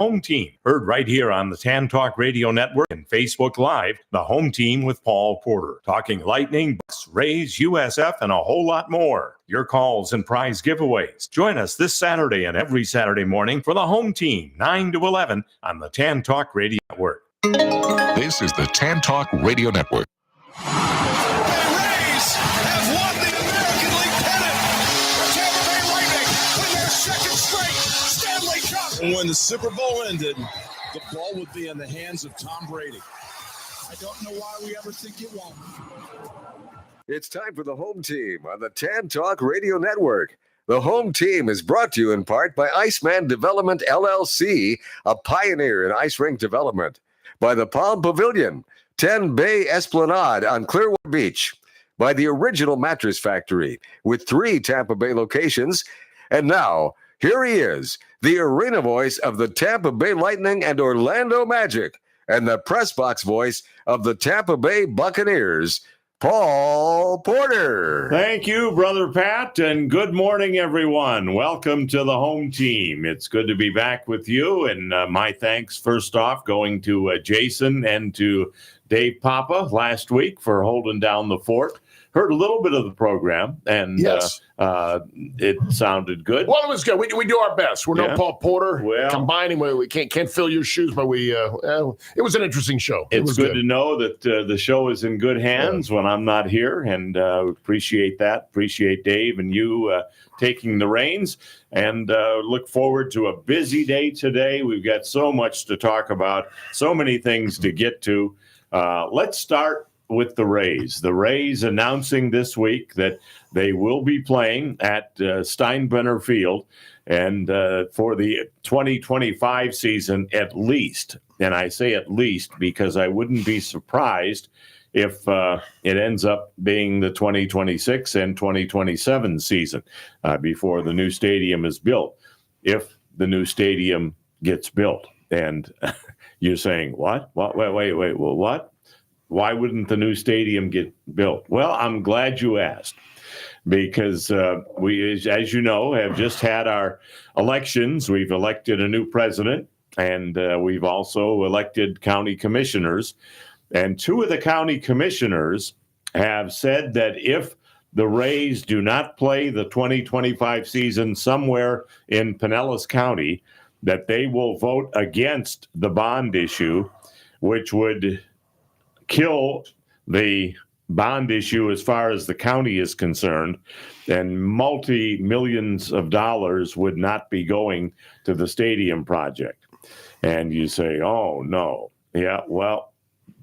Home Team, heard right here on the Tan Talk Radio Network and Facebook Live. The Home Team with Paul Porter, talking Lightning, Bucks, Rays, USF, and a whole lot more. Your calls and prize giveaways. Join us this Saturday and every Saturday morning for the Home Team, 9 to 11 on the Tan Talk Radio Network. This is the Tan Talk Radio Network. When the Super Bowl ended, the ball would be in the hands of Tom Brady. I don't know why we ever think it won't. It's time for the Home Team on the Tan Talk Radio Network. The Home Team is brought to you in part by Iceman Development, LLC, a pioneer in ice rink development. By the Palm Pavilion, 10 Bay Esplanade on Clearwater Beach. By the Original Mattress Factory, with 3 Tampa Bay locations. And now, here he is, the arena voice of the Tampa Bay Lightning and Orlando Magic, and the press box voice of the Tampa Bay Buccaneers, Paul Porter. Thank you, Brother Pat, and good morning, everyone. Welcome to the Home Team. It's good to be back with you, and my thanks first off going to Jason and to Dave Papa last week for holding down the fort. Heard a little bit of the program, and yes. It sounded good. Well, it was good. We do our best. We're no Paul Porter. Well, combining, we can't fill your shoes, but it was an interesting show. It's good to know that the show is in good hands when I'm not here, and appreciate that. Appreciate Dave and you taking the reins, and look forward to a busy day today. We've got so much to talk about, so many things to get to. Let's start with the Rays. The Rays announcing this week that they will be playing at Steinbrenner Field and for the 2025 season at least. And I say at least because I wouldn't be surprised if it ends up being the 2026 and 2027 season before the new stadium is built, if the new stadium gets built. And you're saying, what? Wait, well, what? Why wouldn't the new stadium get built? Well, I'm glad you asked, because we, as you know, have just had our elections. We've elected a new president, and we've also elected county commissioners. And 2 of the county commissioners have said that if the Rays do not play the 2025 season somewhere in Pinellas County, that they will vote against the bond issue, which would kill the bond issue as far as the county is concerned, and multi-millions of dollars would not be going to the stadium project. And you say, oh, no. Yeah, well,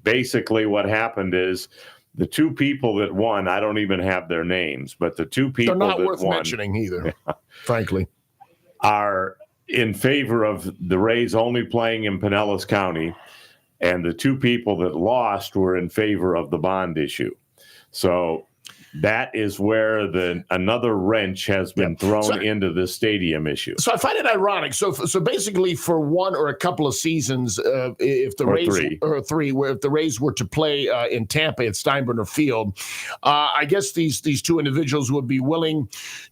basically what happened is the 2 people that won, I don't even have their names, but the 2 people that won. They're not worth mentioning either, frankly. Are in favor of the Rays only playing in Pinellas County. And the 2 people that lost were in favor of the bond issue. So that is where another wrench has been thrown into the stadium issue. So I find it ironic. So basically, for 1 or a couple of seasons, if the Rays were to play in Tampa at Steinbrenner Field, I guess these 2 individuals would be willing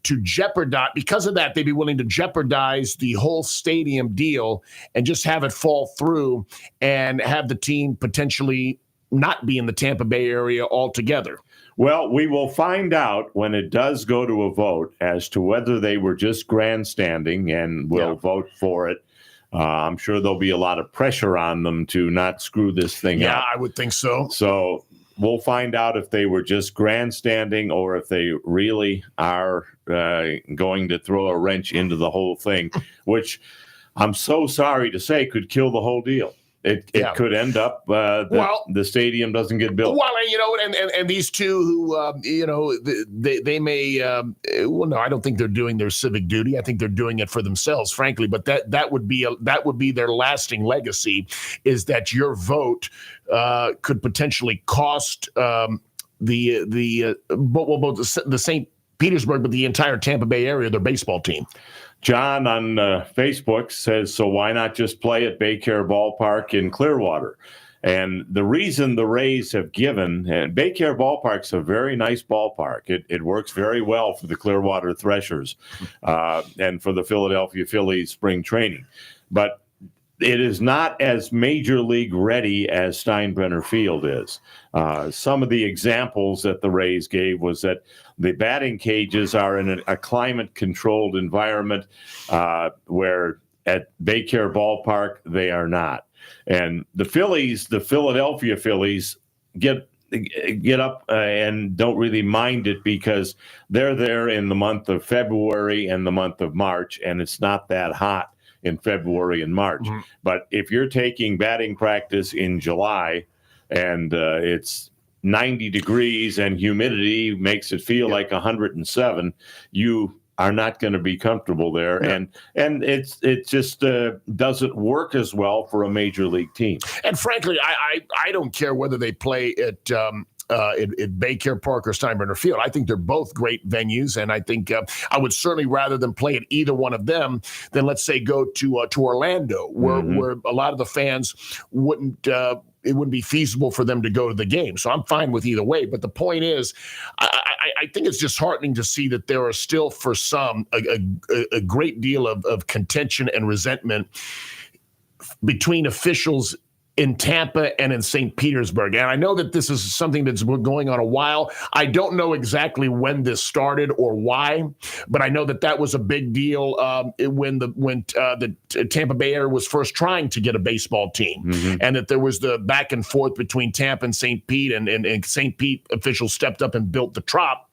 to jeopardize. Because of that, they'd be willing to jeopardize the whole stadium deal and just have it fall through and have the team potentially not be in the Tampa Bay area altogether. Well, we will find out when it does go to a vote as to whether they were just grandstanding, and will vote for it. I'm sure there'll be a lot of pressure on them to not screw this thing up. Yeah, I would think so. So we'll find out if they were just grandstanding or if they really are going to throw a wrench into the whole thing, which I'm so sorry to say could kill the whole deal. It could end up the stadium doesn't get built. Well, and these 2 who, they may, no, I don't think they're doing their civic duty. I think they're doing it for themselves, frankly. But that would be their lasting legacy, is that your vote could potentially cost both the St. Petersburg, but the entire Tampa Bay area, their baseball team. John on Facebook says, so why not just play at Baycare Ballpark in Clearwater? And the reason the Rays have given, and Baycare Ballpark's a very nice ballpark. It works very well for the Clearwater Threshers and for the Philadelphia Phillies spring training. But it is not as major league ready as Steinbrenner Field is. Some of the examples that the Rays gave was that the batting cages are in a climate-controlled environment where at Baycare Ballpark they are not. And the Philadelphia Phillies, get up and don't really mind it because they're there in the month of February and the month of March, and it's not that hot in February and March. Mm-hmm. But if you're taking batting practice in July and it's 90 degrees and humidity makes it feel like 107, you are not going to be comfortable there. Yeah. And it just doesn't work as well for a major league team. And frankly, I don't care whether they play at Baycare Park or Steinbrenner Field. I think they're both great venues, and I think I would certainly rather them play at either one of them than, let's say, go to Orlando, where a lot of the fans wouldn't. It wouldn't be feasible for them to go to the game. So I'm fine with either way. But the point is, I think it's disheartening to see that there are still, for some, a great deal of contention and resentment between officials in Tampa and in St. Petersburg. And I know that this is something that's been going on a while. I don't know exactly when this started or why, but I know that was a big deal when the Tampa Bay area was first trying to get a baseball team, and that there was the back and forth between Tampa and St. Pete, and St. Pete officials stepped up and built the Trop.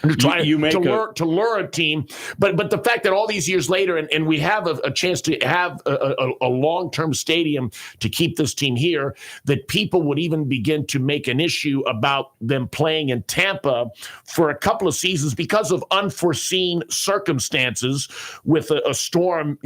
To lure a team, but the fact that all these years later, and we have a chance to have a long-term stadium to keep this team here, that people would even begin to make an issue about them playing in Tampa for a couple of seasons because of unforeseen circumstances with a storm,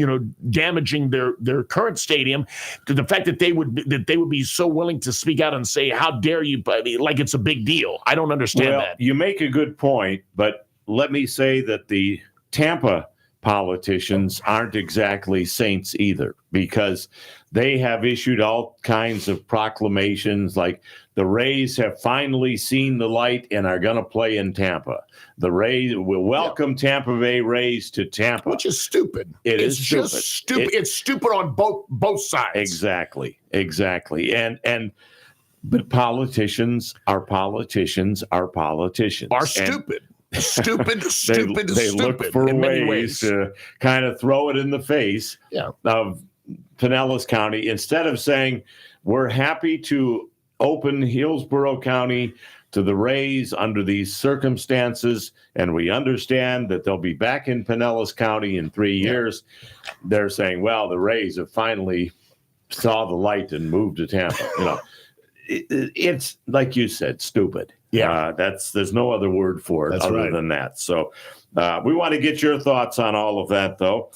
damaging their current stadium. To the fact that they would be so willing to speak out and say, "How dare you?" Like it's a big deal. I don't understand that. You make a good point. But let me say that the Tampa politicians aren't exactly saints either, because they have issued all kinds of proclamations like the Rays have finally seen the light and are going to play in Tampa. The Rays will welcome Tampa Bay Rays to Tampa. Which is stupid. It's just stupid. It's stupid on both sides. Exactly. But politicians are politicians. Are stupid. Stupid. They look for ways to kind of throw it in the face of Pinellas County instead of saying, we're happy to open Hillsborough County to the Rays under these circumstances, and we understand that they'll be back in Pinellas County in 3 years. They're saying, well, the Rays have finally saw the light and moved to Tampa. It's like you said, stupid. Yeah, there's no other word for it than that. So we want to get your thoughts on all of that, though.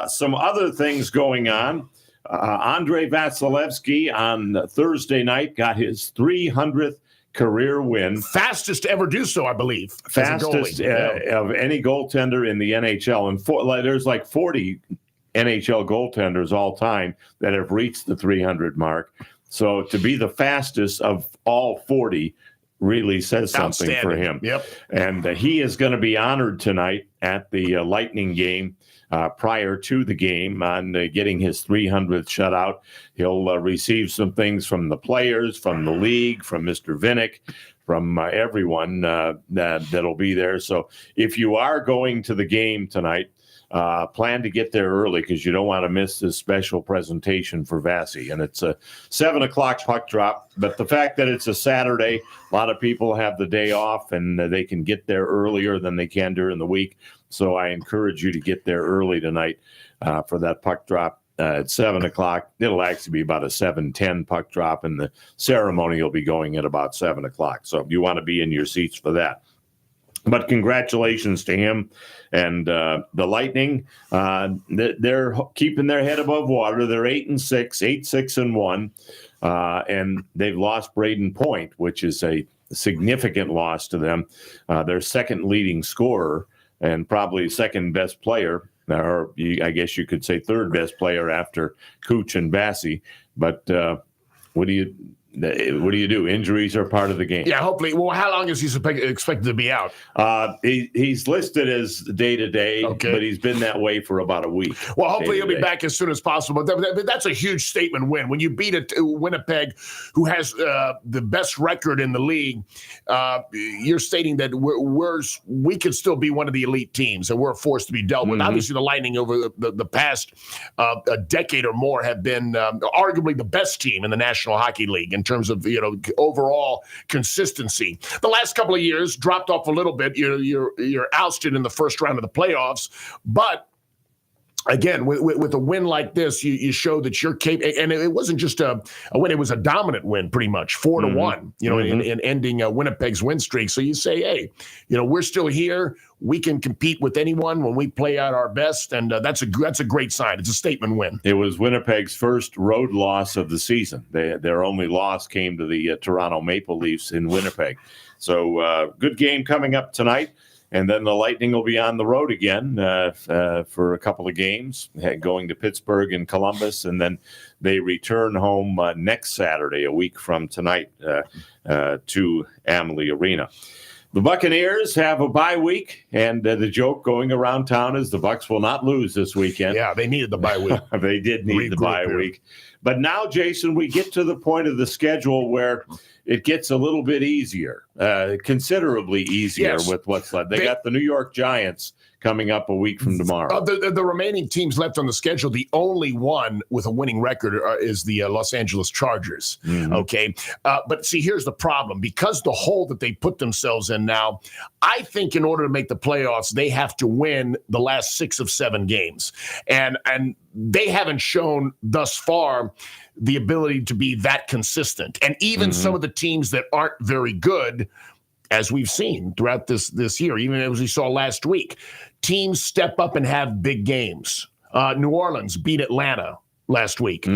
Some other things going on. Andre Vasilevsky on Thursday night got his 300th career win. Fastest to ever do so, I believe. Fastest of any goaltender in the NHL. And there's like 40 NHL goaltenders all time that have reached the 300 mark. So to be the fastest of all 40 really says something for him. Yep. And he is going to be honored tonight at the Lightning game prior to the game on getting his 300th shutout. He'll receive some things from the players, from the league, from Mr. Vinnick, from everyone that'll be there. So if you are going to the game tonight, plan to get there early because you don't want to miss this special presentation for Vasi. And it's a 7 o'clock puck drop. But the fact that it's a Saturday, a lot of people have the day off and they can get there earlier than they can during the week. So I encourage you to get there early tonight for that puck drop at 7 o'clock. It'll actually be about a 7:10 puck drop, and the ceremony will be going at about 7 o'clock. So you want to be in your seats for that. But congratulations to him and the Lightning. They're keeping their head above water. They're 8-6, 8-6-1, and they've lost Braden Point, which is a significant loss to them. Their second leading scorer and probably second best player, or I guess you could say third best player after Cooch and Vasi. But what do you what do you do? Injuries are part of the game. Yeah, hopefully. Well, how long is he expected to be out? He's listed as day-to-day, but he's been that way for about a week. Well, hopefully he'll be back as soon as possible. But that's a huge statement win. When you beat Winnipeg, who has the best record in the league, you're stating that we could still be one of the elite teams, and we're a force to be dealt with. Obviously, the Lightning over the past a decade or more have been arguably the best team in the National Hockey League in terms of overall consistency. The last couple of years dropped off a little bit. You're ousted in the first round of the playoffs, but again, with a win like this, you show that you're capable. And it wasn't just a win; it was a dominant win, pretty much 4-1. In ending Winnipeg's win streak. So you say, hey, we're still here. We can compete with anyone when we play out our best, and that's a great sign. It's a statement win. It was Winnipeg's first road loss of the season. Their only loss came to the Toronto Maple Leafs in Winnipeg. So good game coming up tonight. And then the Lightning will be on the road again for a couple of games, going to Pittsburgh and Columbus, and then they return home next Saturday, a week from tonight, to Amalie Arena. The Buccaneers have a bye week, and the joke going around town is the Bucs will not lose this weekend. Yeah, they needed the bye week. They did need the bye week. But now, Jason, we get to the point of the schedule where it gets a little bit easier, considerably easier with what's left. They got the New York Giants coming up a week from tomorrow. The remaining teams left on the schedule, the only one with a winning record is the Los Angeles Chargers. Okay. But see, here's the problem. Because the hole that they put themselves in now, I think in order to make the playoffs, they have to win the last 6 of 7 games. And they haven't shown thus far the ability to be that consistent. And even some of the teams that aren't very good, as we've seen throughout this year, even as we saw last week, teams step up and have big games. New Orleans beat Atlanta last week. There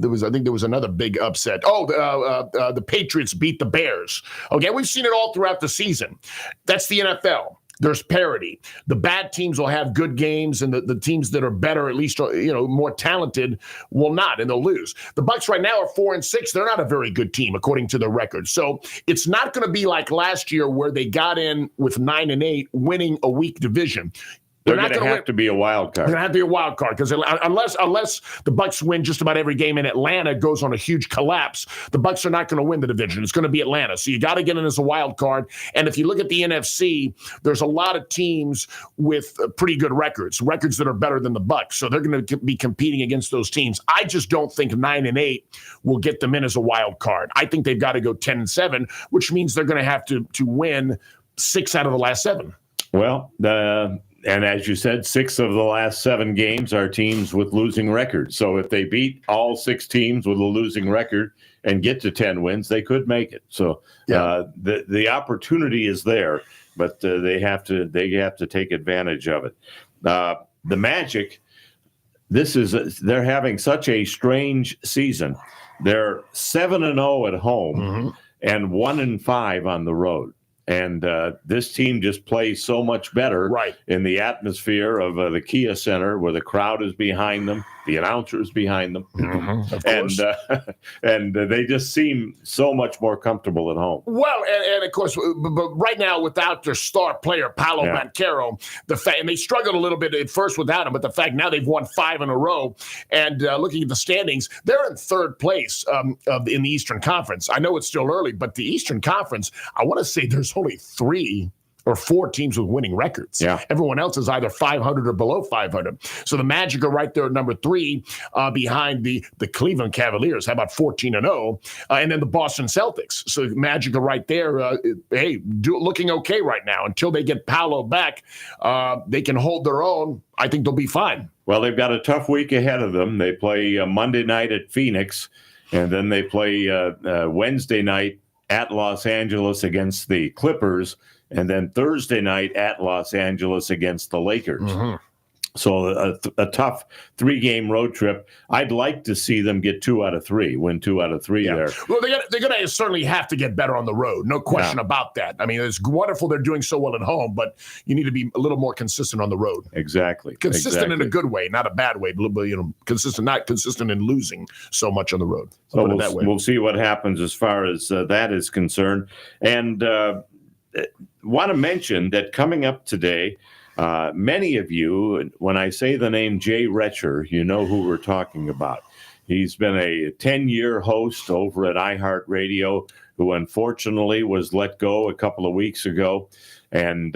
was another big upset. The Patriots beat the Bears. Okay, we've seen it all throughout the season. That's the NFL. There's parity. The bad teams will have good games, and the teams that are better, at least more talented, will not, and they'll lose. The Bucs right now are 4-6. They're not a very good team according to their record. So it's not going to be like last year where they got in with 9-8, winning a weak division. They're going to have to be a wild card. They're going to have to be a wild card because unless the Bucs win just about every game and Atlanta goes on a huge collapse, the Bucs are not going to win the division. It's going to be Atlanta. So you got to get in as a wild card. And if you look at the NFC, there's a lot of teams with pretty good records that are better than the Bucs. So they're going to be competing against those teams. I just don't think 9-8 will get them in as a wild card. I think they've got to go 10-7, which means they're going to have to win 6 out of the last 7. Well, and as you said, 6 of the last 7 games are teams with losing records. So if they beat all 6 teams with a losing record and get to 10 wins, they could make it. So the opportunity is there, but they have to take advantage of it. The Magic, they're having such a strange season. They're 7-0 at home and 1-5 on the road. And this team just plays so much better in the atmosphere of the Kia Center, where the crowd is behind them, the announcers behind them, and they just seem so much more comfortable at home. Well, and of course, but right now without their star player Paolo Banchero, and they struggled a little bit at first without him, but the fact now they've won 5 in a row, and looking at the standings, they're in 3rd place in the Eastern Conference. I know it's still early, but the Eastern Conference, I want to say there's only 3 or 4 teams with winning records. Everyone else is either 500 or below 500. So the Magic are right there at number 3 behind the Cleveland Cavaliers. How about 14-0? And then the Boston Celtics. So the Magic are right there. Looking okay right now. Until they get Paolo back, they can hold their own. I think they'll be fine. Well, they've got a tough week ahead of them. They play Monday night at Phoenix, and then they play Wednesday night at Los Angeles against the Clippers, and then Thursday night at Los Angeles against the Lakers. So a tough 3-game road trip. I'd like to see them get 2 out of 3, win 2 out of 3 there. Well, they're going to certainly have to get better on the road. No question about that. I mean, it's wonderful they're doing so well at home, but you need to be a little more consistent on the road. Exactly. Consistent in a good way, not a bad way, but consistent, not consistent in losing so much on the road. So we'll see what happens as far as that is concerned. And want to mention that coming up today, many of you, when I say the name Jay Retcher, you know who we're talking about. He's been a 10-year host over at iHeartRadio, who unfortunately was let go a couple of weeks ago. And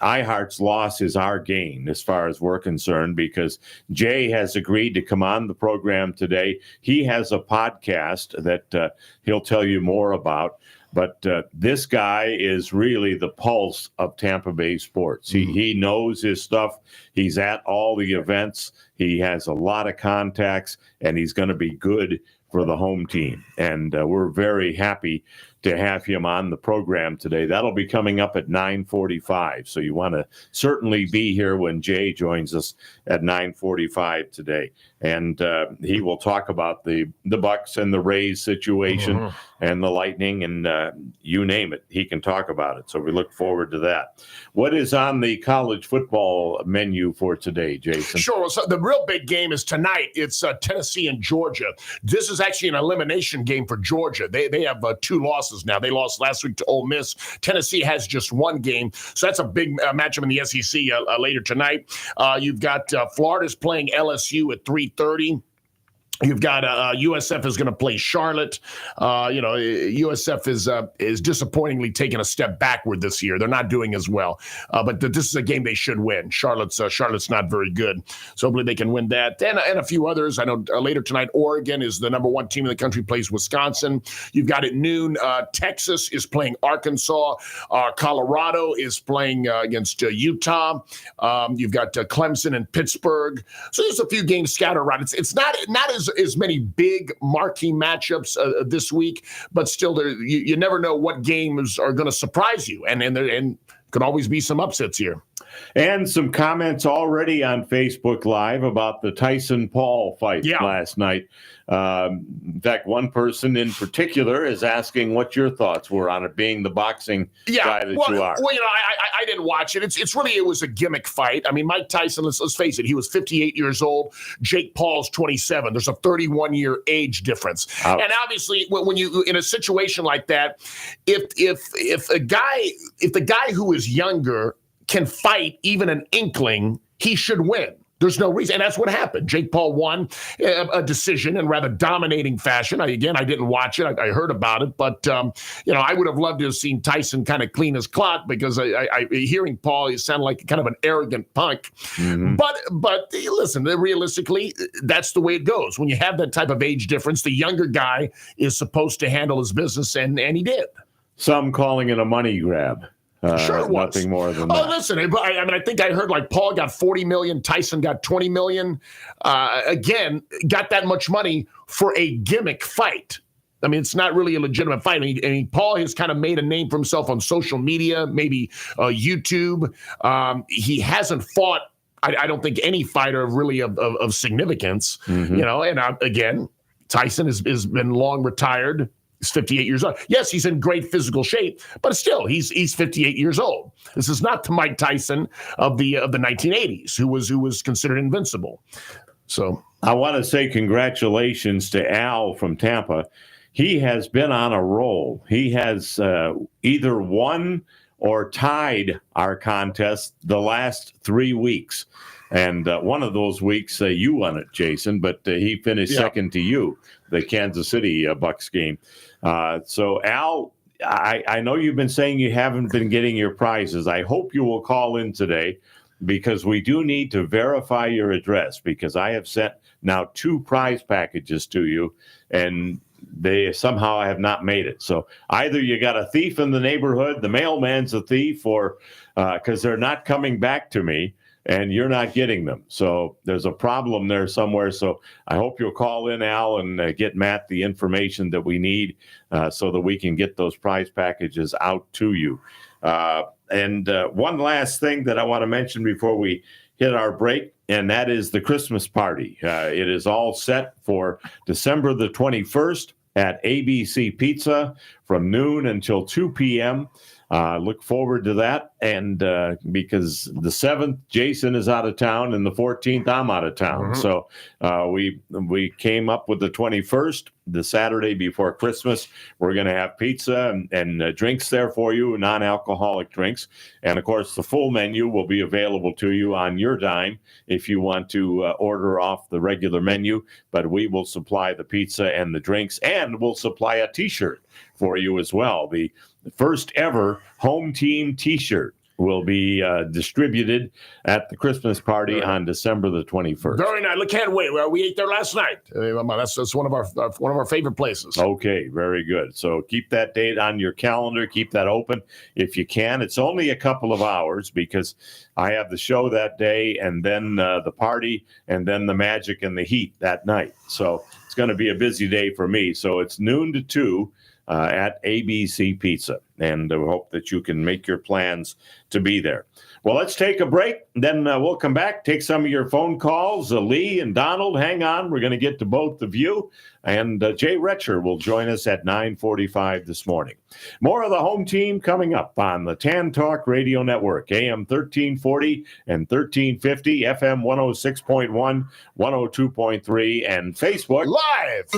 iHeart's loss is our gain as far as we're concerned, because Jay has agreed to come on the program today. He has a podcast that he'll tell you more about. But this guy is really the pulse of Tampa Bay sports. He knows his stuff. He's at all the events. He has a lot of contacts, and he's going to be good for the home team. And we're very happy to have him on the program today. That'll be coming up at 9:45. So you want to certainly be here when Jay joins us at 9:45 today. And he will talk about the Bucks and the Rays situation and the Lightning, and you name it, he can talk about it. So we look forward to that. What is on the college football menu for today, Jason? Sure. So the real big game is tonight. It's Tennessee and Georgia. This is actually an elimination game for Georgia. They have 2 losses now. They lost last week to Ole Miss. Tennessee has just 1 game. So that's a big matchup in the SEC later tonight. You've got Florida's playing LSU at 3:30. You've got USF is going to play Charlotte. USF is disappointingly taking a step backward this year. They're not doing as well. But this is a game they should win. Charlotte's not very good. So hopefully they can win that. And a few others. I know later tonight, Oregon is the number 1 team in the country, plays Wisconsin. You've got at noon, Texas is playing Arkansas. Colorado is playing against Utah. You've got Clemson and Pittsburgh. So there's a few games scattered around. It's not as many big marquee matchups this week, but still, you never know what games are going to surprise you, and could always be some upsets here. And some comments already on Facebook Live about the Tyson-Paul fight last night. In fact, one person in particular is asking what your thoughts were on it, being the boxing guy that you are. Well, I didn't watch it. It was a gimmick fight. I mean, Mike Tyson, let's face it, he was 58 years old. Jake Paul's 27. There's a 31-year age difference. And obviously, when you in a situation like that, if the guy who is younger can fight even an inkling, he should win. There's no reason. And that's what happened. Jake Paul won a decision in rather dominating fashion. I didn't watch it. I heard about it. But, I would have loved to have seen Tyson kind of clean his clock, because hearing Paul, he sounded like kind of an arrogant punk. But listen, realistically, that's the way it goes. When you have that type of age difference, the younger guy is supposed to handle his business, and he did. Some calling it a money grab. Sure it was. Nothing more than that. Oh, listen, I think I heard like Paul got $40 million, Tyson got $20 million. Again, got that much money for a gimmick fight. I mean, it's not really a legitimate fight. I mean, Paul has kind of made a name for himself on social media, maybe YouTube. He hasn't fought, I don't think, any fighter really of significance, and again, Tyson has been long retired. He's 58 years old. Yes, he's in great physical shape, but still, he's 58 years old. This is not the Mike Tyson of the 1980s, who was considered invincible. So I want to say congratulations to Al from Tampa. He has been on a roll. He has either won or tied our contest the last 3 weeks. And one of those weeks, you won it, Jason, but he finished second to you, the Kansas City Bucks game. So, Al, I know you've been saying you haven't been getting your prizes. I hope you will call in today, because we do need to verify your address, because I have sent now 2 prize packages to you, and they somehow have not made it. So either you got a thief in the neighborhood, the mailman's a thief, or because they're not coming back to me, and you're not getting them. So there's a problem there somewhere. So I hope you'll call in, Al, and get Matt the information that we need so that we can get those prize packages out to you. And one last thing that I want to mention before we hit our break, and that is the Christmas party. It is all set for December the 21st at ABC Pizza from noon until 2 p.m. Look forward to that. And because the 7th, Jason is out of town, and the 14th, I'm out of town. Mm-hmm. So we came up with the 21st, the Saturday before Christmas. We're going to have pizza and drinks there for you, non-alcoholic drinks. And, of course, the full menu will be available to you on your dime if you want to order off the regular menu. But we will supply the pizza and the drinks, and we'll supply a T-shirt for you as well. The first ever home team T-shirt will be distributed at the Christmas party on December the 21st. Very nice. Look, can't wait. We ate there last night. That's one of our favorite places. Okay, very good. So keep that date on your calendar. Keep that open if you can. It's only a couple of hours because I have the show that day, and then the party, and then the Magic and the Heat that night. So it's going to be a busy day for me. So it's noon to 2. At ABC Pizza, and we hope that you can make your plans to be there. Well, let's take a break, then we'll come back, take some of your phone calls. Lee and Donald, hang on. We're going to get to both of you, and Jay Retcher will join us at 9:45 this morning. More of the home team coming up on the Tan Talk Radio Network, AM 1340 and 1350, FM 106.1, 102.3, and Facebook Live.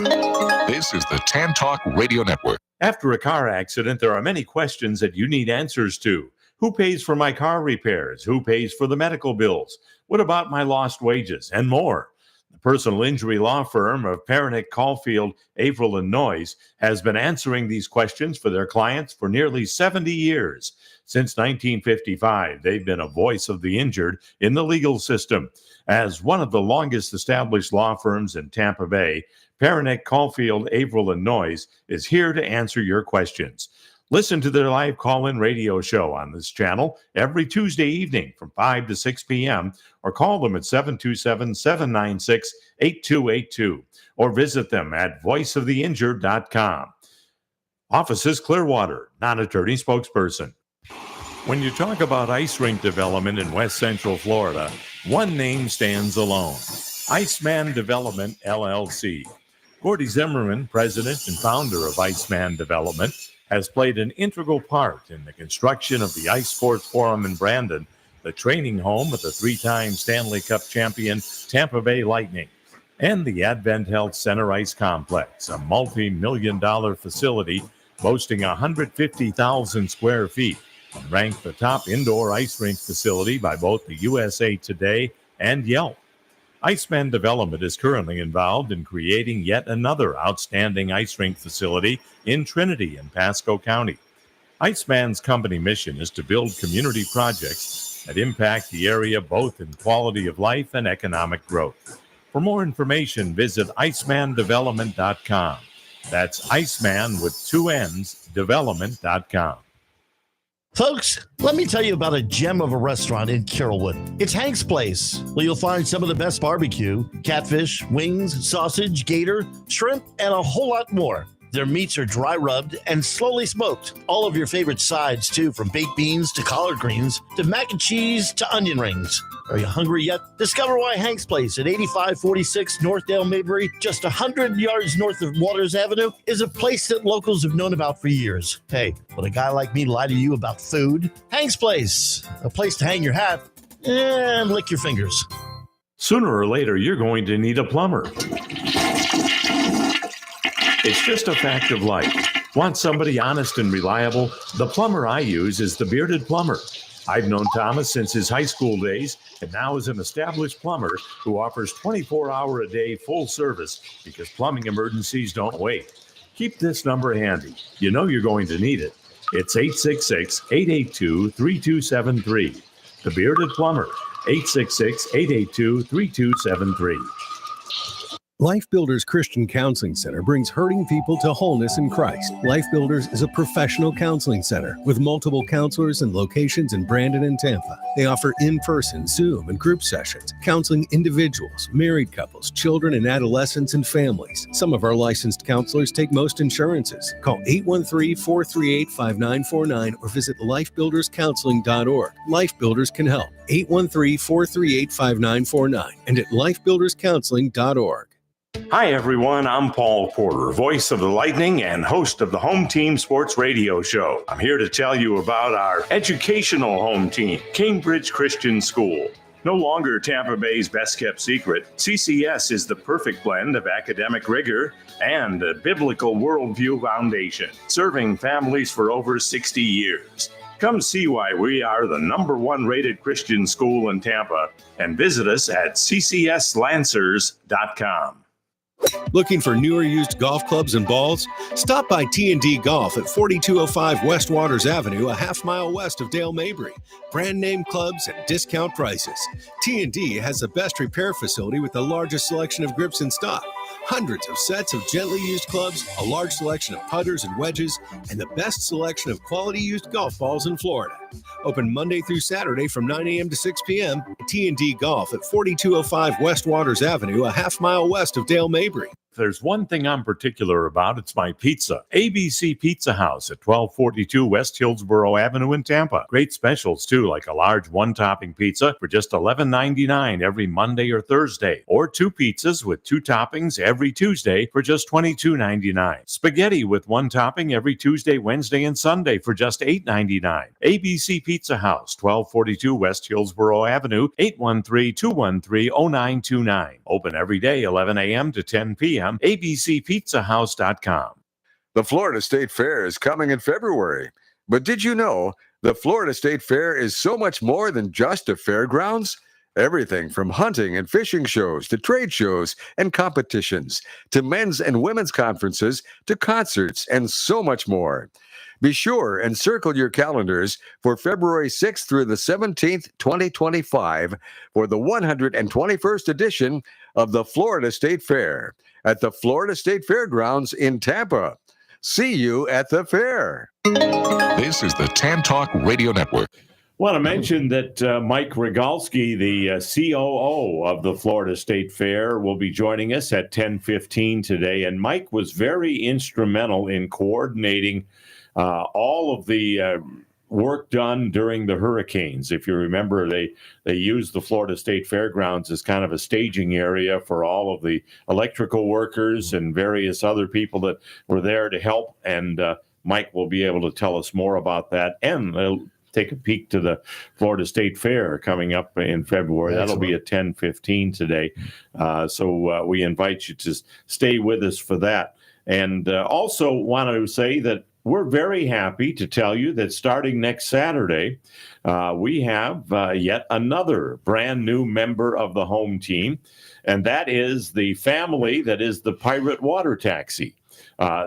This is the Tan Talk Radio Network. After a car accident, there are many questions that you need answers to. Who pays for my car repairs? Who pays for the medical bills? What about my lost wages? And more. The personal injury law firm of Pernick, Caulfield, Averill, and Noyes has been answering these questions for their clients for nearly 70 years. Since 1955, they've been a voice of the injured in the legal system. As one of the longest established law firms in Tampa Bay, Pernick, Caulfield, Averill, and Noyes is here to answer your questions. Listen to their live call-in radio show on this channel every Tuesday evening from 5 to 6 p.m. or call them at 727-796-8282 or visit them at voiceoftheinjured.com. Offices Clearwater, non-attorney spokesperson. When you talk about ice rink development in West Central Florida, one name stands alone: Iceman Development, LLC. Gordy Zimmerman, president and founder of Iceman Development, has played an integral part in the construction of the Ice Sports Forum in Brandon, the training home of the 3-time Stanley Cup champion Tampa Bay Lightning, and the Advent Health Center Ice Complex, a multi-million-dollar facility boasting 150,000 square feet, and ranked the top indoor ice rink facility by both the USA Today and Yelp. Iceman Development is currently involved in creating yet another outstanding ice rink facility in Trinity and Pasco County. Iceman's company mission is to build community projects that impact the area both in quality of life and economic growth. For more information, visit icemandevelopment.com. That's Iceman with 2 N's, development.com. Folks, let me tell you about a gem of a restaurant in Carrollwood. It's Hank's Place, where you'll find some of the best barbecue, catfish, wings, sausage, gator, shrimp, and a whole lot more. Their meats are dry rubbed and slowly smoked. All of your favorite sides, too, from baked beans to collard greens to mac and cheese to onion rings. Are you hungry yet? Discover why Hank's Place at 8546 Northdale Maybury, just 100 yards north of Waters Avenue, is a place that locals have known about for years. Hey, would a guy like me lie to you about food? Hank's Place, a place to hang your hat and lick your fingers. Sooner or later, you're going to need a plumber. It's just a fact of life. Want somebody honest and reliable? The plumber I use is the Bearded Plumber. I've known Thomas since his high school days and now is an established plumber who offers 24-hour-a-day full service because plumbing emergencies don't wait. Keep this number handy. You know you're going to need it. It's 866-882-3273. The Bearded Plumber, 866-882-3273. Life Builders Christian Counseling Center brings hurting people to wholeness in Christ. Life Builders is a professional counseling center with multiple counselors and locations in Brandon and Tampa. They offer in-person, Zoom, and group sessions, counseling individuals, married couples, children and adolescents, and families. Some of our licensed counselors take most insurances. Call 813-438-5949 or visit lifebuilderscounseling.org. Life Builders can help. 813-438-5949 and at lifebuilderscounseling.org. Hi, everyone. I'm Paul Porter, voice of the Lightning and host of the Home Team Sports Radio Show. I'm here to tell you about our educational home team, Cambridge Christian School. No longer Tampa Bay's best-kept secret, CCS is the perfect blend of academic rigor and a biblical worldview foundation, serving families for over 60 years. Come see why we are the #1 rated Christian school in Tampa and visit us at ccslancers.com. Looking for newer used golf clubs and balls? Stop by T&D Golf at 4205 West Waters Avenue, a half-mile west of Dale Mabry. Brand name clubs at discount prices. T&D has the best repair facility with the largest selection of grips in stock. Hundreds of sets of gently used clubs, a large selection of putters and wedges, and the best selection of quality used golf balls in Florida. Open Monday through Saturday from 9 a.m. to 6 p.m. T&D Golf at 4205 West Waters Avenue, a half-mile west of Dale Mabry. If there's one thing I'm particular about, it's my pizza. ABC Pizza House at 1242 West Hillsborough Avenue in Tampa. Great specials, too, like a large one-topping pizza for just $11.99 every Monday or Thursday, or 2 pizzas with 2 toppings every Tuesday for just $22.99. Spaghetti with 1 topping every Tuesday, Wednesday, and Sunday for just $8.99. ABC Pizza House, 1242 West Hillsborough Avenue, 813-213-0929. Open every day, 11 a.m. to 10 p.m. abcpizzahouse.com. The Florida State Fair is coming in February. But did you know the Florida State Fair is so much more than just a fairgrounds? Everything from hunting and fishing shows to trade shows and competitions to men's and women's conferences to concerts and so much more. Be sure and circle your calendars for February 6th through the 17th, 2025 for the 121st edition of the Florida State Fair at the Florida State Fairgrounds in Tampa. See you at the fair. This is the Tan Talk Radio Network. Want to mention that Mike Rogalski, the COO of the Florida State Fair, will be joining us at 10:15 today. And Mike was very instrumental in coordinating all of the work done during the hurricanes. If you remember, they used the Florida State Fairgrounds as kind of a staging area for all of the electrical workers and various other people that were there to help. And Mike will be able to tell us more about that. And they'll take a peek to the Florida State Fair coming up in February. That'll be at 10:15 today. So we invite you to stay with us for that. And also want to say that we're very happy to tell you that starting next Saturday, we have yet another brand new member of the home team, and that is the family that is the Pirate Water Taxi.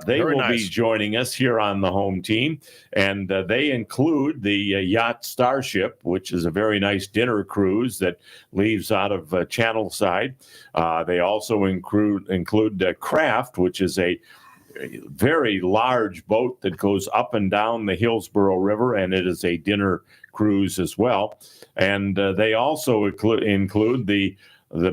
They will be joining us here on the home team, and they include the yacht Starship, which is a very nice dinner cruise that leaves out of Channelside. They also include Craft, which is a very large boat that goes up and down the Hillsborough River, and it is a dinner cruise as well. And they also include the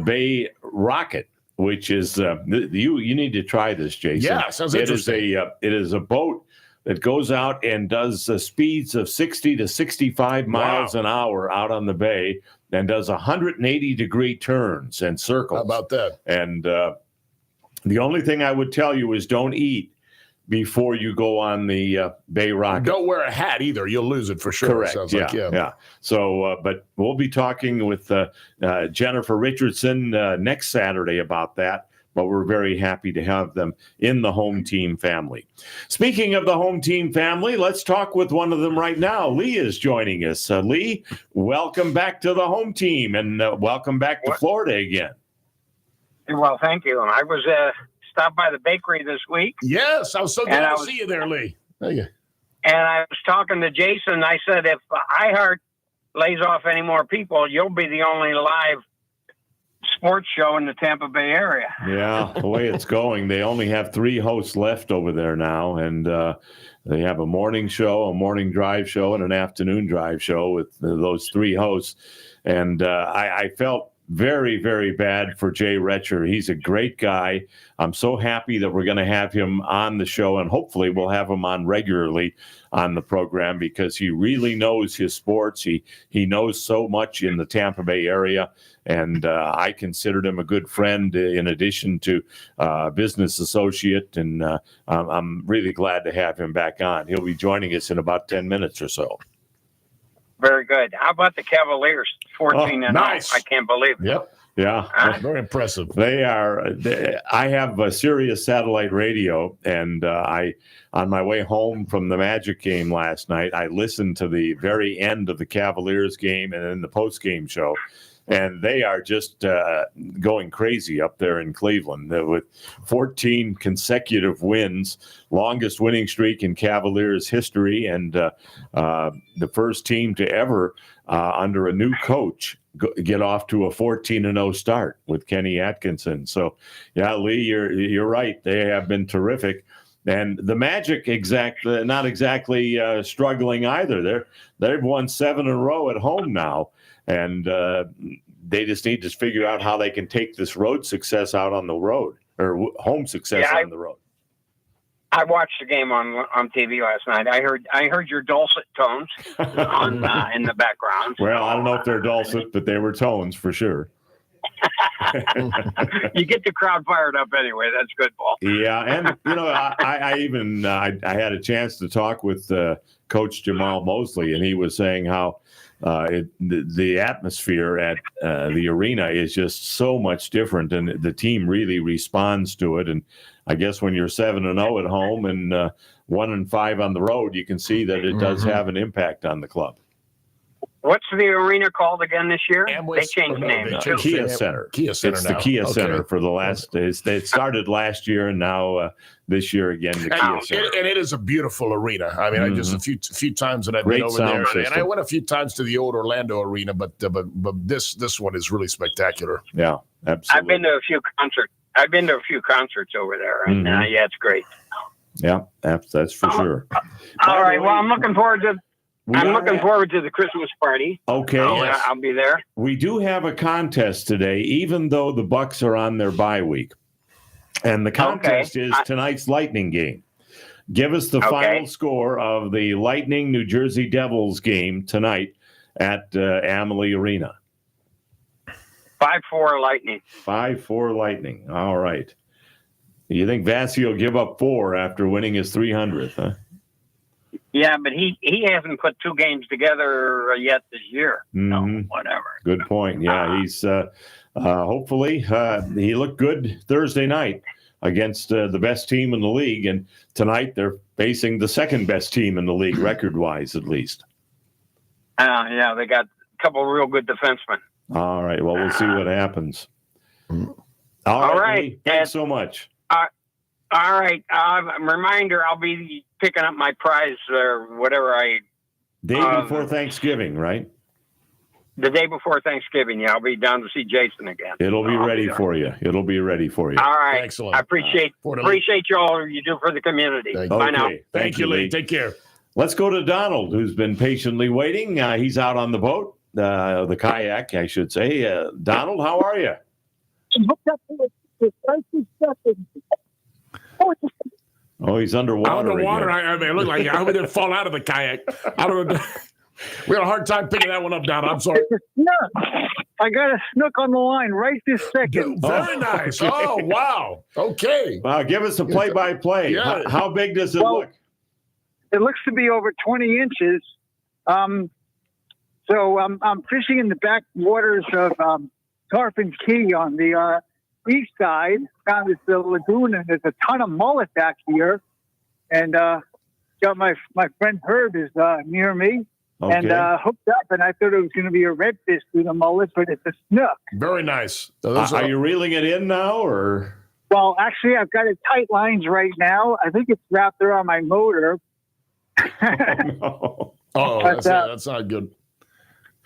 Bay Rocket, which is you need to try this, Jason. Yeah, sounds interesting. It is a boat that goes out and does speeds of 60 to 65 miles an hour out on the bay, and does 180-degree turns and circles. How about that? And the only thing I would tell you is don't eat before you go on the Bay Rocket. Don't wear a hat either. You'll lose it for sure. Correct. Sounds Yeah. So, but we'll be talking with Jennifer Richardson next Saturday about that. But we're very happy to have them in the home team family. Speaking of the home team family, let's talk with one of them right now. Lee is joining us. Lee, welcome back to the home team, and welcome back to Florida again. Well, thank you. I was stopped by the bakery this week. Yes, I was so glad to see you there, Lee. Thank you. And I was talking to Jason. I said, if iHeart lays off any more people, you'll be the only live sports show in the Tampa Bay area. Yeah, the way it's going, they only have 3 hosts left over there now, and they have a morning show, a morning drive show, and an afternoon drive show with those 3 hosts. And I felt very, very bad for Jay Retcher. He's a great guy. I'm so happy that we're going to have him on the show, and hopefully we'll have him on regularly on the program because he really knows his sports. He knows so much in the Tampa Bay area, and I considered him a good friend in addition to business associate, and I'm really glad to have him back on. He'll be joining us in about 10 minutes or so. Very good. How about the Cavaliers? 14 and nice. I can't believe it. Yep. Yeah. Very impressive. They are. I have a Sirius satellite radio, and on my way home from the Magic game last night, I listened to the very end of the Cavaliers game and then the post-game show. And they are just going crazy up there in Cleveland with 14 consecutive wins, longest winning streak in Cavaliers history, and the first team to ever, under a new coach, get off to a 14-0 start with Kenny Atkinson. So, yeah, Lee, you're right. They have been terrific. And the Magic not exactly struggling either. They've won 7 in a row at home now. And they just need to figure out how they can take this road success out on the road, or home success on the road. I watched the game on TV last night. I heard your dulcet tones in the background. Well, I don't know if they're dulcet, but they were tones for sure. You get the crowd fired up anyway. That's good, Paul. Yeah, and I had a chance to talk with Coach Jamal Mosley, and he was saying how the atmosphere at the arena is just so much different, and the team really responds to it. And I guess when you're 7-0 at home and 1-5 on the road, you can see that it does have an impact on the club. What's the arena called again this year? They changed the name. Kia Center. Kia Center. It's the Kia Center for the last. It started last year, and now this year again the Kia Center. And it is a beautiful arena. I mean, I just a few times that I've Great been over sound there, system. and I went a few times to the old Orlando arena, but this one is really spectacular. Yeah, absolutely. I've been to a few concerts over there, and yeah, it's great. Yeah, that's for sure. All right. Well, I'm looking forward to the Christmas party. Okay. I'll be there. We do have a contest today, even though the Bucks are on their bye week. And the contest is tonight's Lightning game. Give us the final score of the Lightning New Jersey Devils game tonight at Amalie Arena. 5-4 Lightning. 5-4 Lightning. All right. You think Vassy will give up 4 after winning his 300th, huh? Yeah, but he hasn't put 2 games together yet this year. So whatever. Good point. Yeah, he's hopefully he looked good Thursday night against the best team in the league, and tonight they're facing the second best team in the league record-wise, at least. Yeah, they got a couple of real good defensemen. All right. Well, we'll see what happens. All right. Lee, thanks so much. All right. Reminder, I'll be picking up my prize or whatever Day before Thanksgiving, right? The day before Thanksgiving, yeah. I'll be down to see Jason again. It'll be ready for you. It'll be ready for you. All right. Excellent. I appreciate you all you do for the community. Bye now. Thank you, Lee. Take care. Let's go to Donald, who's been patiently waiting. He's out on the boat, the kayak, I should say. Donald, how are you? Oh, he's underwater. Underwater. I mean, it looked like I didn't fall out of the kayak. I don't know. We had a hard time picking that one up, Don. I'm sorry. I got a snook on the line right this second. Very nice. Oh, wow. Okay. Give us a play-by-play. Yeah. How big does it look? It looks to be over 20 inches. So I'm fishing in the back waters of Tarpon Key on the east side. Found this lagoon, and there's a ton of mullet back here. And got my friend Herb is near me. Okay. And hooked up, and I thought it was going to be a redfish with a mullet, but it's a snook. Very nice. Are you reeling it in now, or? Well, actually, I've got it tight lines right now. I think it's wrapped around my motor. Oh, that's not good.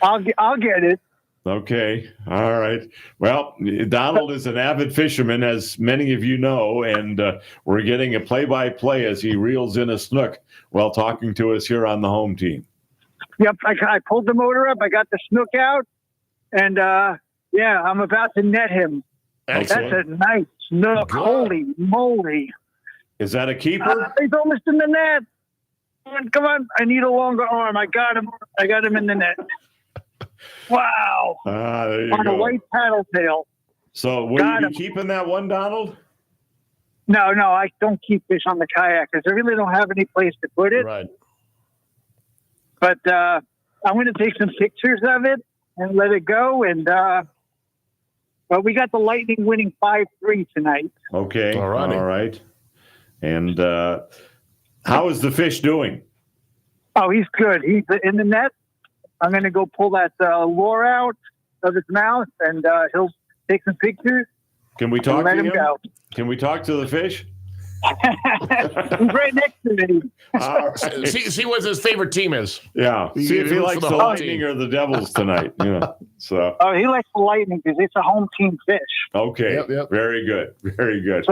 I'll get it. Okay. All right. Well, Donald is an avid fisherman, as many of you know, and we're getting a play-by-play as he reels in a snook while talking to us here on the home team. Yep, I pulled the motor up. I got the snook out, and I'm about to net him. Excellent. That's a nice snook. Good. Holy moly! Is that a keeper? He's almost in the net. Come on! I need a longer arm. I got him. I got him in the net. Wow! There you On go. a white paddle tail. So will Got you him. be keeping that one, Donald? No, I don't keep fish on the kayak because I really don't have any place to put it. Right. But I'm going to take some pictures of it and let it go. And but we got the Lightning winning 5-3 tonight. Okay. All righty. All right. And how is the fish doing? Oh, he's good. He's in the net. I'm going to go pull that lure out of his mouth, and he'll take some pictures. Can we talk and let to him him? go. Can we talk to the fish? He's right next to me. All right. See what his favorite team is. Yeah. See if he root for likes the the home Lightning team. or the Devils tonight. Yeah. So Oh, he likes the Lightning because it's a home team fish. okay. Yep. Very good. Very good.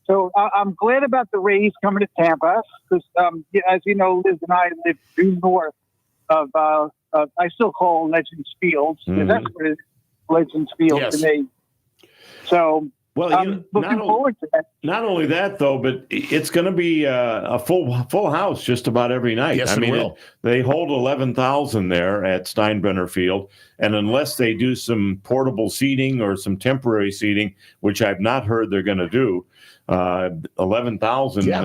So I'm glad about the Rays coming to Tampa because, as you know, Liz and I live due north of I still call Legends Field because that's what it is, Legends Field Yes. to me. So Well, I'm looking forward to that. not only that, though, but it's going to be a full house just about every night. Yes, I mean, it will. they hold 11,000 there at Steinbrenner Field, and unless they do some portable seating or some temporary seating, which I've not heard they're going to do, 11,000. Yeah.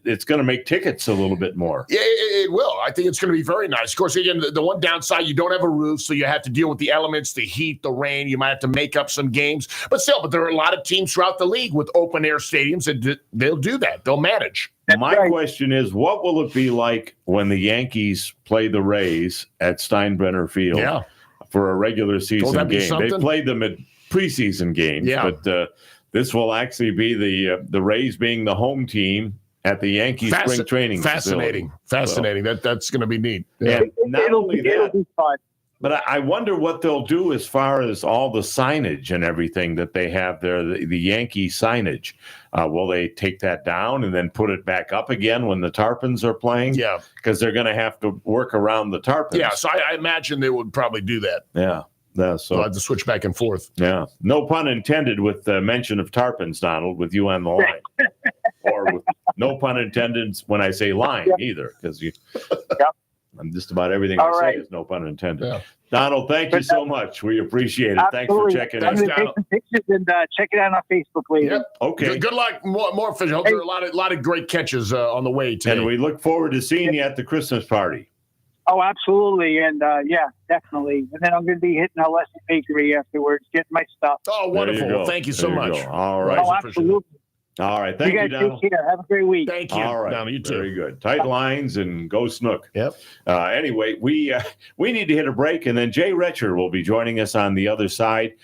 It's going to make tickets a little bit more. Yeah, it will. I think it's going to be very nice. Of course, again, the one downside, you don't have a roof, so you have to deal with the elements, the heat, the rain. You might have to make up some games. But there are a lot of teams throughout the league with open-air stadiums, and they'll do that. They'll manage. My question is, what will it be like when the Yankees play the Rays at Steinbrenner Field for a regular season that be game? something? They've played them at preseason games, but this will actually be the Rays being the home team at the Yankees spring training Fascinating. facility. That's going to be neat. And not only It'll that, be fun. but I wonder what they'll do as far as all the signage and everything that they have there, the Yankee signage. Will they take that down and then put it back up again when the Tarpons are playing? Yeah. Because they're going to have to work around the Tarpons. Yeah, so I imagine they would probably do that. Yeah. So I have to switch back and forth. Yeah. No pun intended with the mention of Tarpons, Donald, with you on the line. Or with no pun intended when I say line either, because I'm just about everything All I right. say is no pun intended. Yeah. Donald, thank you so much. We appreciate it. Absolutely. Thanks for checking I'm in. going to take some pictures and check it out on Facebook later. Yep. Okay. Good luck. More fish. I hope there are a lot of great catches on the way today. And we look forward to seeing you at the Christmas party. Oh, absolutely. And definitely. And then I'm going to be hitting a Leslie Bakery afterwards, getting my stuff. Oh, wonderful. Well, thank you so There much. go. All right. Oh, absolutely. All right. Thank you, guys Donald. take care. Have a great week. Thank you. All right. Donald, you too. Very good. Tight lines and go snook. Yep. Anyway, we need to hit a break, and then Jay Retcher will be joining us on the other side.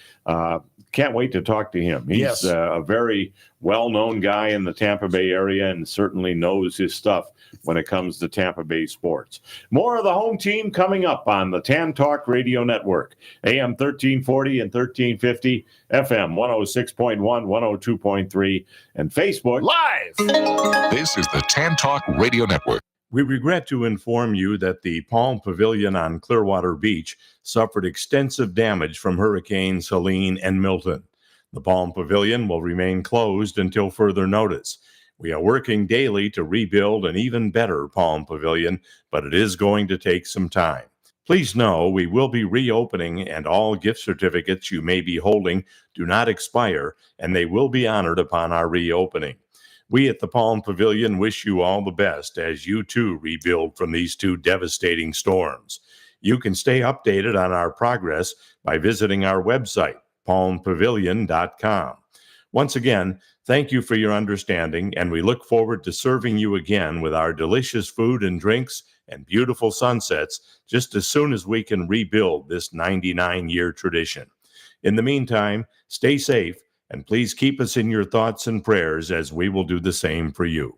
Can't wait to talk to him. He's a very well-known guy in the Tampa Bay area and certainly knows his stuff when it comes to Tampa Bay sports. More of the home team coming up on the Tan Talk Radio Network, AM 1340 and 1350, FM 106.1, 102.3, and Facebook Live. This is the Tan Talk Radio Network. We regret to inform you that the Palm Pavilion on Clearwater Beach suffered extensive damage from Hurricanes Helene and Milton. The Palm Pavilion will remain closed until further notice. We are working daily to rebuild an even better Palm Pavilion, but it is going to take some time. Please know we will be reopening, and all gift certificates you may be holding do not expire, and they will be honored upon our reopening. We at the Palm Pavilion wish you all the best as you too rebuild from these two devastating storms. You can stay updated on our progress by visiting our website, palmpavilion.com. Once again, thank you for your understanding, and we look forward to serving you again with our delicious food and drinks and beautiful sunsets just as soon as we can rebuild this 99-year tradition. In the meantime, stay safe, and please keep us in your thoughts and prayers as we will do the same for you.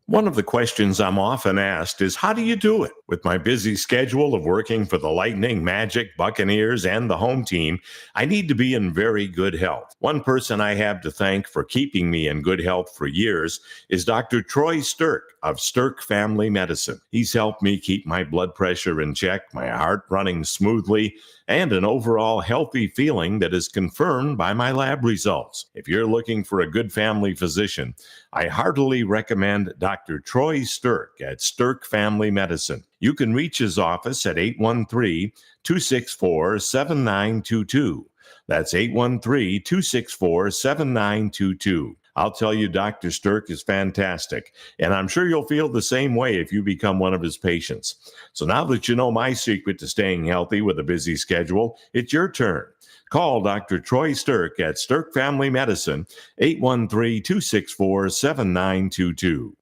One of the questions I'm often asked is, how do you do it? With my busy schedule of working for the Lightning, Magic, Buccaneers, and the home team, I need to be in very good health. One person I have to thank for keeping me in good health for years is Dr. Troy Stirk of Stirk Family Medicine. He's helped me keep my blood pressure in check, my heart running smoothly, and an overall healthy feeling that is confirmed by my lab results. If you're looking for a good family physician, I heartily recommend Dr. Troy Stirk at Stirk Family Medicine. You can reach his office at 813-264-7922. That's 813-264-7922. I'll tell you, Dr. Stirk is fantastic, and I'm sure you'll feel the same way if you become one of his patients. So now that you know my secret to staying healthy with a busy schedule, it's your turn. Call Dr. Troy Stirk at Stirk Family Medicine, 813-264-7922.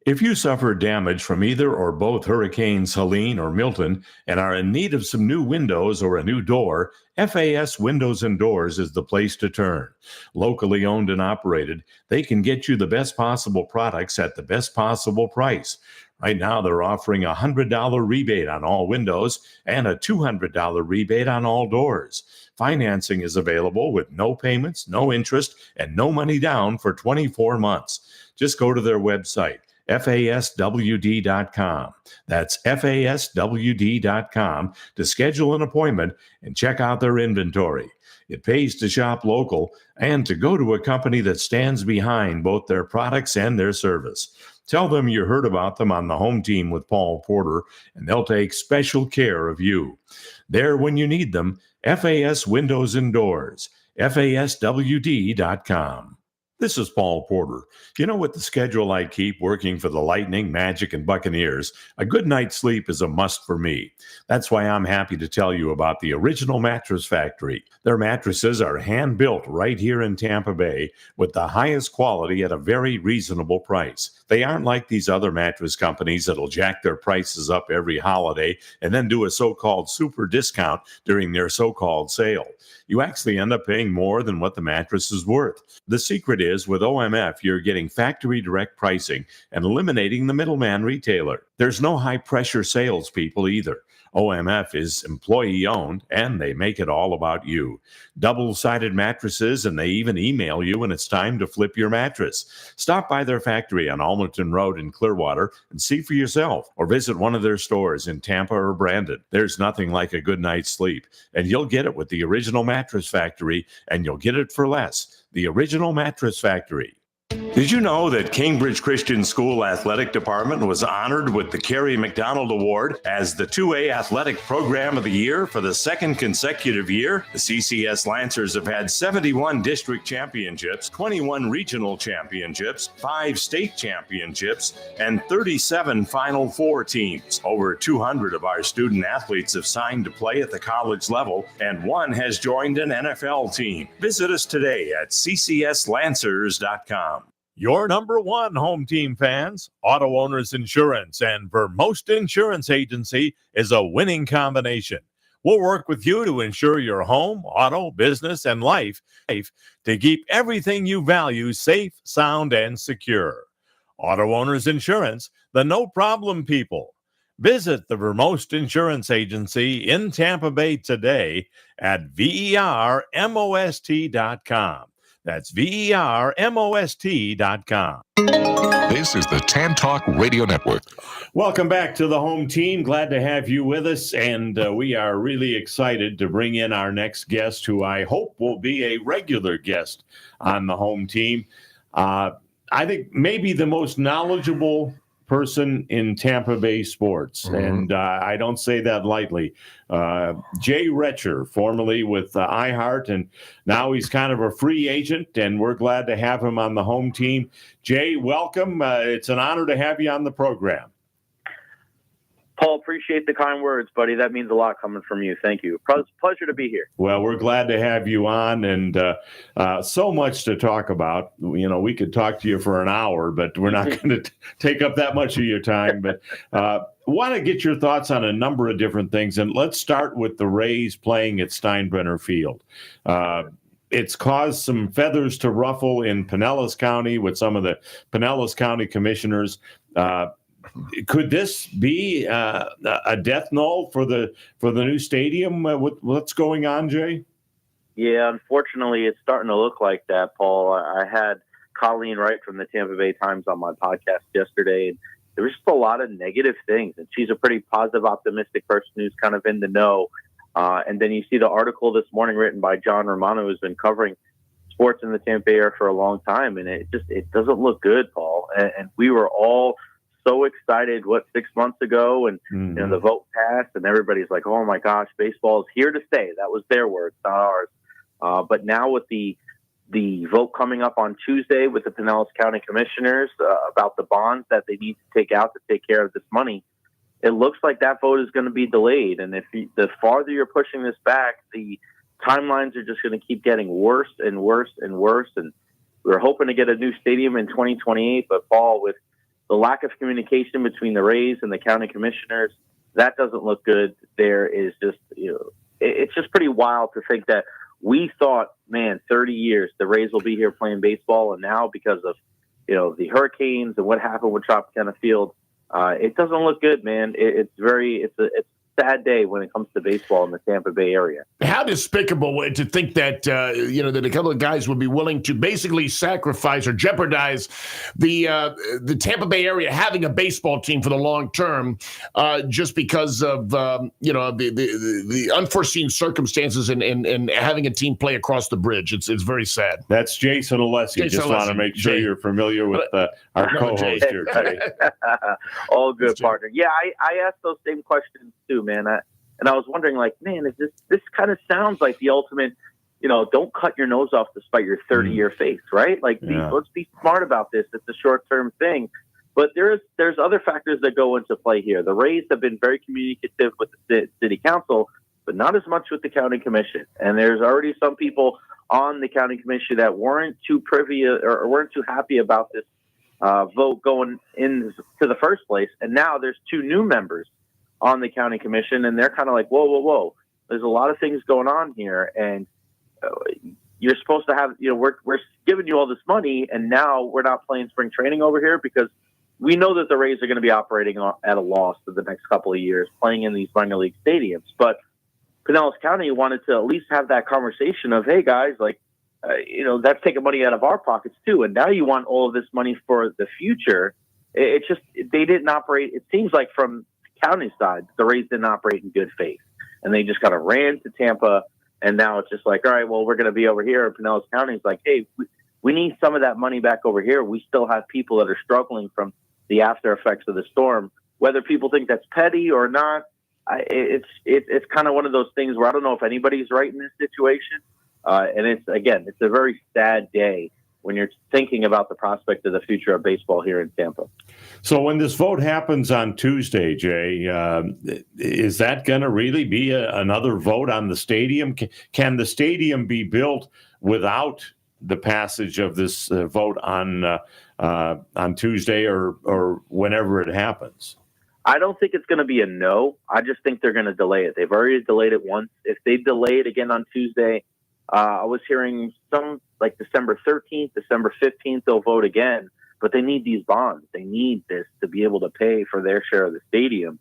If you suffer damage from either or both Hurricanes Helene or Milton and are in need of some new windows or a new door, FAS Windows and Doors is the place to turn. Locally owned and operated, they can get you the best possible products at the best possible price. Right now, they're offering a $100 rebate on all windows and a $200 rebate on all doors. Financing is available with no payments, no interest, and no money down for 24 months. Just go to their website, FASWD.com. That's FASWD.com to schedule an appointment and check out their inventory. It pays to shop local and to go to a company that stands behind both their products and their service. Tell them you heard about them on the home team with Paul Porter, and they'll take special care of you. There when you need them, FAS Windows and Doors, FASWD.com. This is Paul Porter. You know, with the schedule I keep working for the Lightning, Magic, and Buccaneers, a good night's sleep is a must for me. That's why I'm happy to tell you about the Original Mattress Factory. Their mattresses are hand-built right here in Tampa Bay with the highest quality at a very reasonable price. They aren't like these other mattress companies that'll jack their prices up every holiday and then do a so-called super discount during their so-called sale. You actually end up paying more than what the mattress is worth. The secret is, with OMF, you're getting factory direct pricing and eliminating the middleman retailer. There's no high-pressure salespeople either. OMF is employee-owned, and they make it all about you. Double-sided mattresses, and they even email you when it's time to flip your mattress. Stop by their factory on Almerton Road in Clearwater and see for yourself, or visit one of their stores in Tampa or Brandon. There's nothing like a good night's sleep, and you'll get it with the Original Mattress Factory, and you'll get it for less. The Original Mattress Factory. Did you know that Cambridge Christian School Athletic Department was honored with the Kerry McDonald Award as the 2A Athletic Program of the Year for the second consecutive year? The CCS Lancers have had 71 district championships, 21 regional championships, 5 state championships, and 37 Final Four teams. Over 200 of our student athletes have signed to play at the college level, and one has joined an NFL team. Visit us today at ccslancers.com. Your number one home team fans, Auto Owners Insurance and Vermost Insurance Agency is a winning combination. We'll work with you to ensure your home, auto, business, and life to keep everything you value safe, sound, and secure. Auto Owners Insurance, the no-problem people. Visit the Vermost Insurance Agency in Tampa Bay today at vermost.com. That's vermost.com. This is the Tan Talk Radio Network. Welcome back to the home team. Glad to have you with us. And we are really excited to bring in our next guest, who I hope will be a regular guest on the home team. I think maybe the most knowledgeable person in Tampa Bay sports. Mm-hmm. And I don't say that lightly. Jay Retcher, formerly with iHeart, and now he's kind of a free agent, and we're glad to have him on the home team. Jay, welcome. It's an honor to have you on the program. Paul, appreciate the kind words, buddy. That means a lot coming from you. Thank you. Pleasure to be here. Well, we're glad to have you on, and so much to talk about. You know, we could talk to you for an hour, but we're not going to take up that much of your time. But want to get your thoughts on a number of different things, and let's start with the Rays playing at Steinbrenner Field. It's caused some feathers to ruffle in Pinellas County with some of the Pinellas County commissioners. could this be a death knell for the new stadium? What's going on, Jay? Yeah, unfortunately, it's starting to look like that, Paul. I had Colleen Wright from the Tampa Bay Times on my podcast yesterday, and there was just a lot of negative things. And she's a pretty positive, optimistic person who's kind of in the know. And then you see the article this morning written by John Romano, who's been covering sports in the Tampa Bay area for a long time, and it doesn't look good, Paul. And we were all so excited 6 months ago, and the vote passed, and everybody's like, "Oh my gosh, baseball is here to stay." That was their words, not ours. But now with the vote coming up on Tuesday with the Pinellas County Commissioners about the bonds that they need to take out to take care of this money, it looks like that vote is going to be delayed. And the farther you're pushing this back, the timelines are just going to keep getting worse and worse and worse. And we're hoping to get a new stadium in 2028, but Paul, with the lack of communication between the Rays and the county commissioners, that doesn't look good. There is just, it's just pretty wild to think that we thought, man, 30 years, the Rays will be here playing baseball. And now because of, the hurricanes and what happened with Tropicana Field, it doesn't look good, man. It's a sad day when it comes to baseball in the Tampa Bay area. How despicable to think that that a couple of guys would be willing to basically sacrifice or jeopardize the Tampa Bay area having a baseball team for the long term, just because of the unforeseen circumstances and having a team play across the bridge. It's very sad. That's Jason Alessi. Just want to make sure you're familiar with our co-host here, Jay. All good, partner. Yeah, I asked those same questions too, man. And I was wondering, man, is this kind of sounds like the ultimate, don't cut your nose off to spite your 30-year face, right? Let's be smart about this. It's a short-term thing. But there's other factors that go into play here. The Rays have been very communicative with the city council, but not as much with the county commission. And there's already some people on the county commission that weren't too privy or weren't too happy about this vote going into the first place. And now there's two new members on the county commission, and they're kind of like, whoa. There's a lot of things going on here, and you're supposed to have, we're giving you all this money, and now we're not playing spring training over here because we know that the Rays are going to be operating at a loss for the next couple of years, playing in these minor league stadiums. But Pinellas County wanted to at least have that conversation of, hey guys, that's taking money out of our pockets too, and now you want all of this money for the future. It's just they didn't operate. It seems like from county side, the Rays didn't operate in good faith, and they just kind of ran to Tampa, and now it's just like, all right, well, we're going to be over here. And Pinellas County is like, hey, we need some of that money back over here. We still have people that are struggling from the after effects of the storm. Whether people think that's petty or not, it's kind of one of those things where I don't know if anybody's right in this situation, and it's a very sad day when you're thinking about the prospect of the future of baseball here in Tampa. So when this vote happens on Tuesday, Jay, is that going to really be another vote on the stadium? Can the stadium be built without the passage of this vote on Tuesday or whenever it happens? I don't think it's going to be a no. I just think they're going to delay it. They've already delayed it once. If they delay it again on Tuesday, I was hearing some like December 13th, December 15th, they'll vote again, but they need these bonds. They need this to be able to pay for their share of the stadium.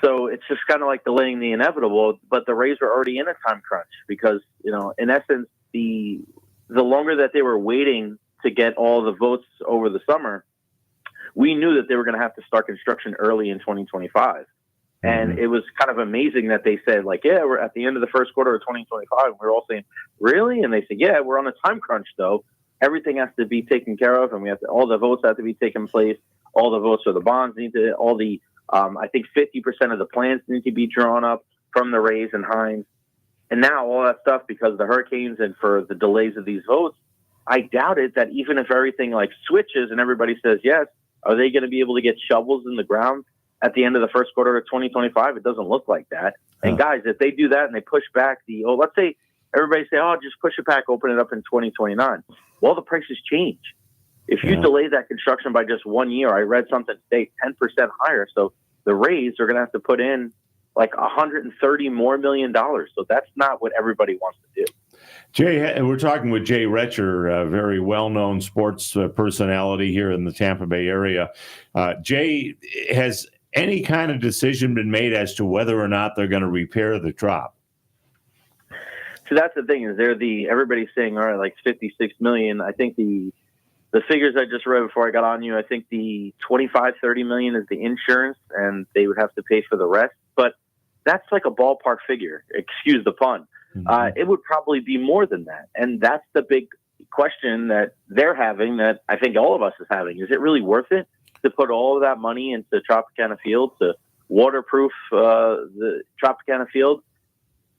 So it's just kind of like delaying the inevitable, but the Rays were already in a time crunch because, in essence, the longer that they were waiting to get all the votes over the summer, we knew that they were going to have to start construction early in 2025. And it was kind of amazing that they said, we're at the end of the first quarter of 2025. We're all saying, really? And they said, yeah, we're on a time crunch, though. Everything has to be taken care of, and all the votes have to be taken place. All the votes for the bonds I think 50% of the plans need to be drawn up from the Rays and Hines. And now all that stuff, because of the hurricanes and for the delays of these votes, I doubted that even if everything switches and everybody says yes, are they going to be able to get shovels in the ground at the end of the first quarter of 2025? It doesn't look like that. And guys, if they do that and they push back let's say everybody say, just push it back, open it up in 2029. Well, the prices change. If you delay that construction by just 1 year, I read something today, 10% higher. So the Rays are going to have to put in $130 more million. So that's not what everybody wants to do. Jay, we're talking with Jay Retcher, a very well-known sports personality here in the Tampa Bay area. Jay, has any kind of decision been made as to whether or not they're going to repair the drop? So that's the thing, is everybody's saying, all right, like $56 million. I think the figures I just read before I got on you, I think the $25-30 million is the insurance, and they would have to pay for the rest. But that's like a ballpark figure. Excuse the pun. It would probably be more than that. And that's the big question that they're having, that I think all of us is having. Is it really worth it to put all of that money into Tropicana Field, to waterproof the Tropicana Field,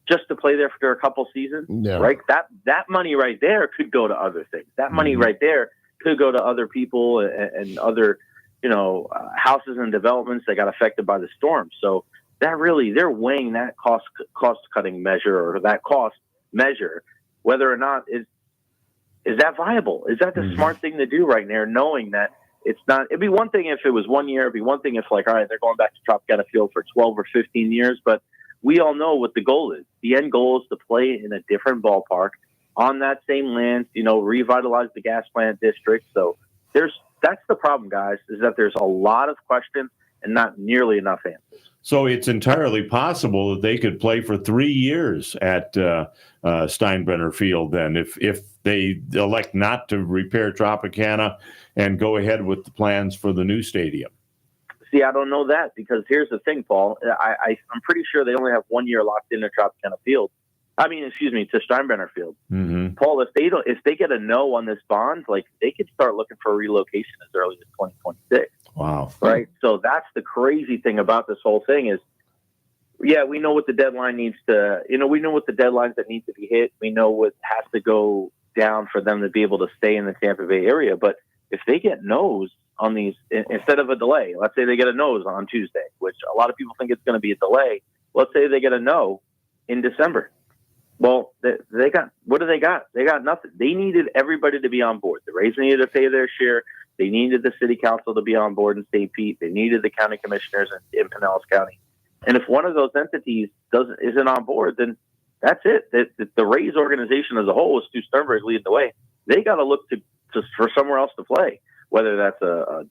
just to play there for a couple seasons? Yeah. Right? That money right there could go to other things. That money right there could go to other people and other, houses and developments that got affected by the storm. So that really, they're weighing that cost cutting measure, or that cost measure, whether or not is that viable? Is that the smart thing to do right now, knowing that it's not? It'd be one thing if it was 1 year. It'd be one thing if, like, all right, they're going back to Tropicana Field for 12 or 15 years. But we all know what the goal is. The end goal is to play in a different ballpark on that same land, revitalize the gas plant district. So that's the problem, guys, is that there's a lot of questions and not nearly enough answers. So it's entirely possible that they could play for 3 years at Steinbrenner Field then, if they elect not to repair Tropicana and go ahead with the plans for the new stadium. See, I don't know that, because here's the thing, Paul. I'm pretty sure they only have 1 year locked into Tropicana Field. To Steinbrenner Field. Mm-hmm. Paul, if they get a no on this bond, like, they could start looking for a relocation as early as 2026. Wow. Right. So that's the crazy thing about this whole thing is, yeah, we know what the deadline needs to, we know what the deadlines that need to be hit. We know what has to go down for them to be able to stay in the Tampa Bay area. But if they get no's on these, instead of a delay, let's say they get a no's on Tuesday, which a lot of people think it's going to be a delay. Let's say they get a no in December. Well, they got, what do they got? They got nothing. They needed everybody to be on board. The Rays needed to pay their share. They needed the city council to be on board in St. Pete. They needed the county commissioners in Pinellas County. And if one of those entities isn't on board, then that's it. The Rays organization as a whole, with Stu Sternberg leading the way, they got to look for somewhere else to play. Whether that's a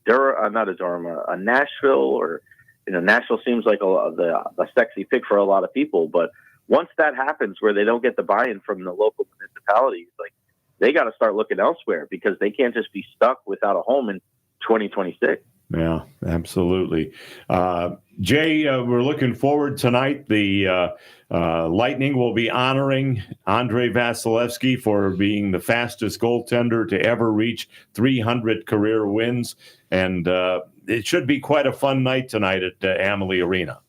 Nashville, or Nashville seems like a sexy pick for a lot of people, but once that happens, where they don't get the buy-in from the local municipalities, like, they got to start looking elsewhere, because they can't just be stuck without a home in 2026. Yeah, absolutely. Jay, we're looking forward tonight. The Lightning will be honoring Andrei Vasilevsky for being the fastest goaltender to ever reach 300 career wins. And it should be quite a fun night tonight at Amalie Arena.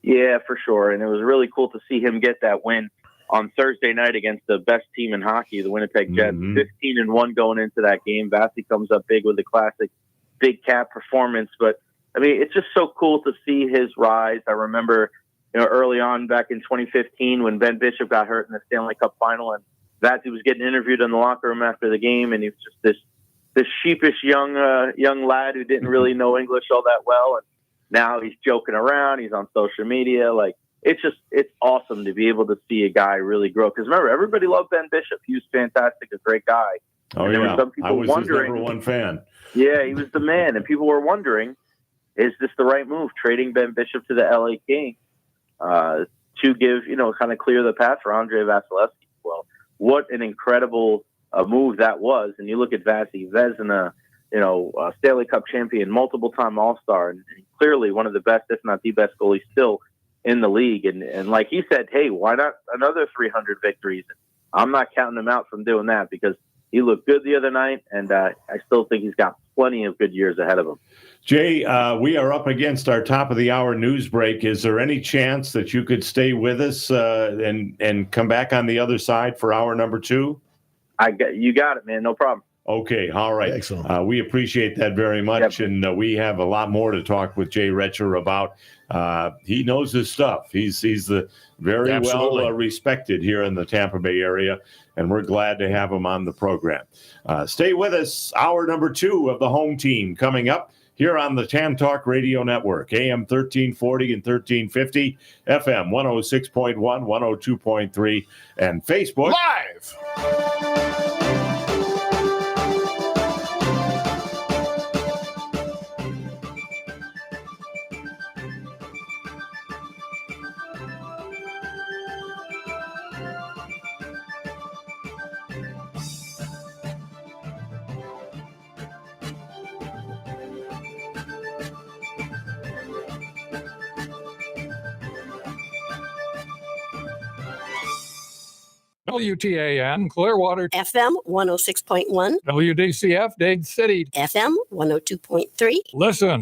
Yeah, for sure. And it was really cool to see him get that win on Thursday night against the best team in hockey, the Winnipeg Jets. 15-1 going into that game. Vasi comes up big with a classic big cap performance. But, I mean, it's just so cool to see his rise. I remember, early on back in 2015 when Ben Bishop got hurt in the Stanley Cup final, and Vasi was getting interviewed in the locker room after the game, and he was just this sheepish young lad who didn't really know English all that well. And now he's joking around. He's on social media. Like, it's awesome to be able to see a guy really grow. Because remember, everybody loved Ben Bishop. He was fantastic, a great guy. Oh, and there yeah. were some people I was wondering, his number one fan. Yeah, he was the man. And people were wondering, is this the right move, trading Ben Bishop to the LA Kings to give, kind of clear the path for Andrei Vasilevsky? Well, what an incredible move that was. And you look at Vasi, Vezina, Stanley Cup champion, multiple-time All-Star, and clearly one of the best, if not the best goalie still in the league. And like he said, hey, why not another 300 victories? I'm not counting him out from doing that, because he looked good the other night, and I still think he's got plenty of good years ahead of him. Jay, we are up against our top-of-the-hour news break. Is there any chance that you could stay with us and come back on the other side for hour number 2? You got it, man. No problem. Okay, all right. Excellent. We appreciate that very much, and we have a lot more to talk with Jay Retcher about. He knows his stuff. He's the very well respected here in the Tampa Bay area, and we're glad to have him on the program. Stay with us. Hour number 2 of the home team coming up. here on the Tan Talk Radio Network, AM 1340 and 1350, FM 106.1, 102.3, and Facebook Live. WTAN, Clearwater, FM 106.1, WDCF, Dade City, FM 102.3. Listen.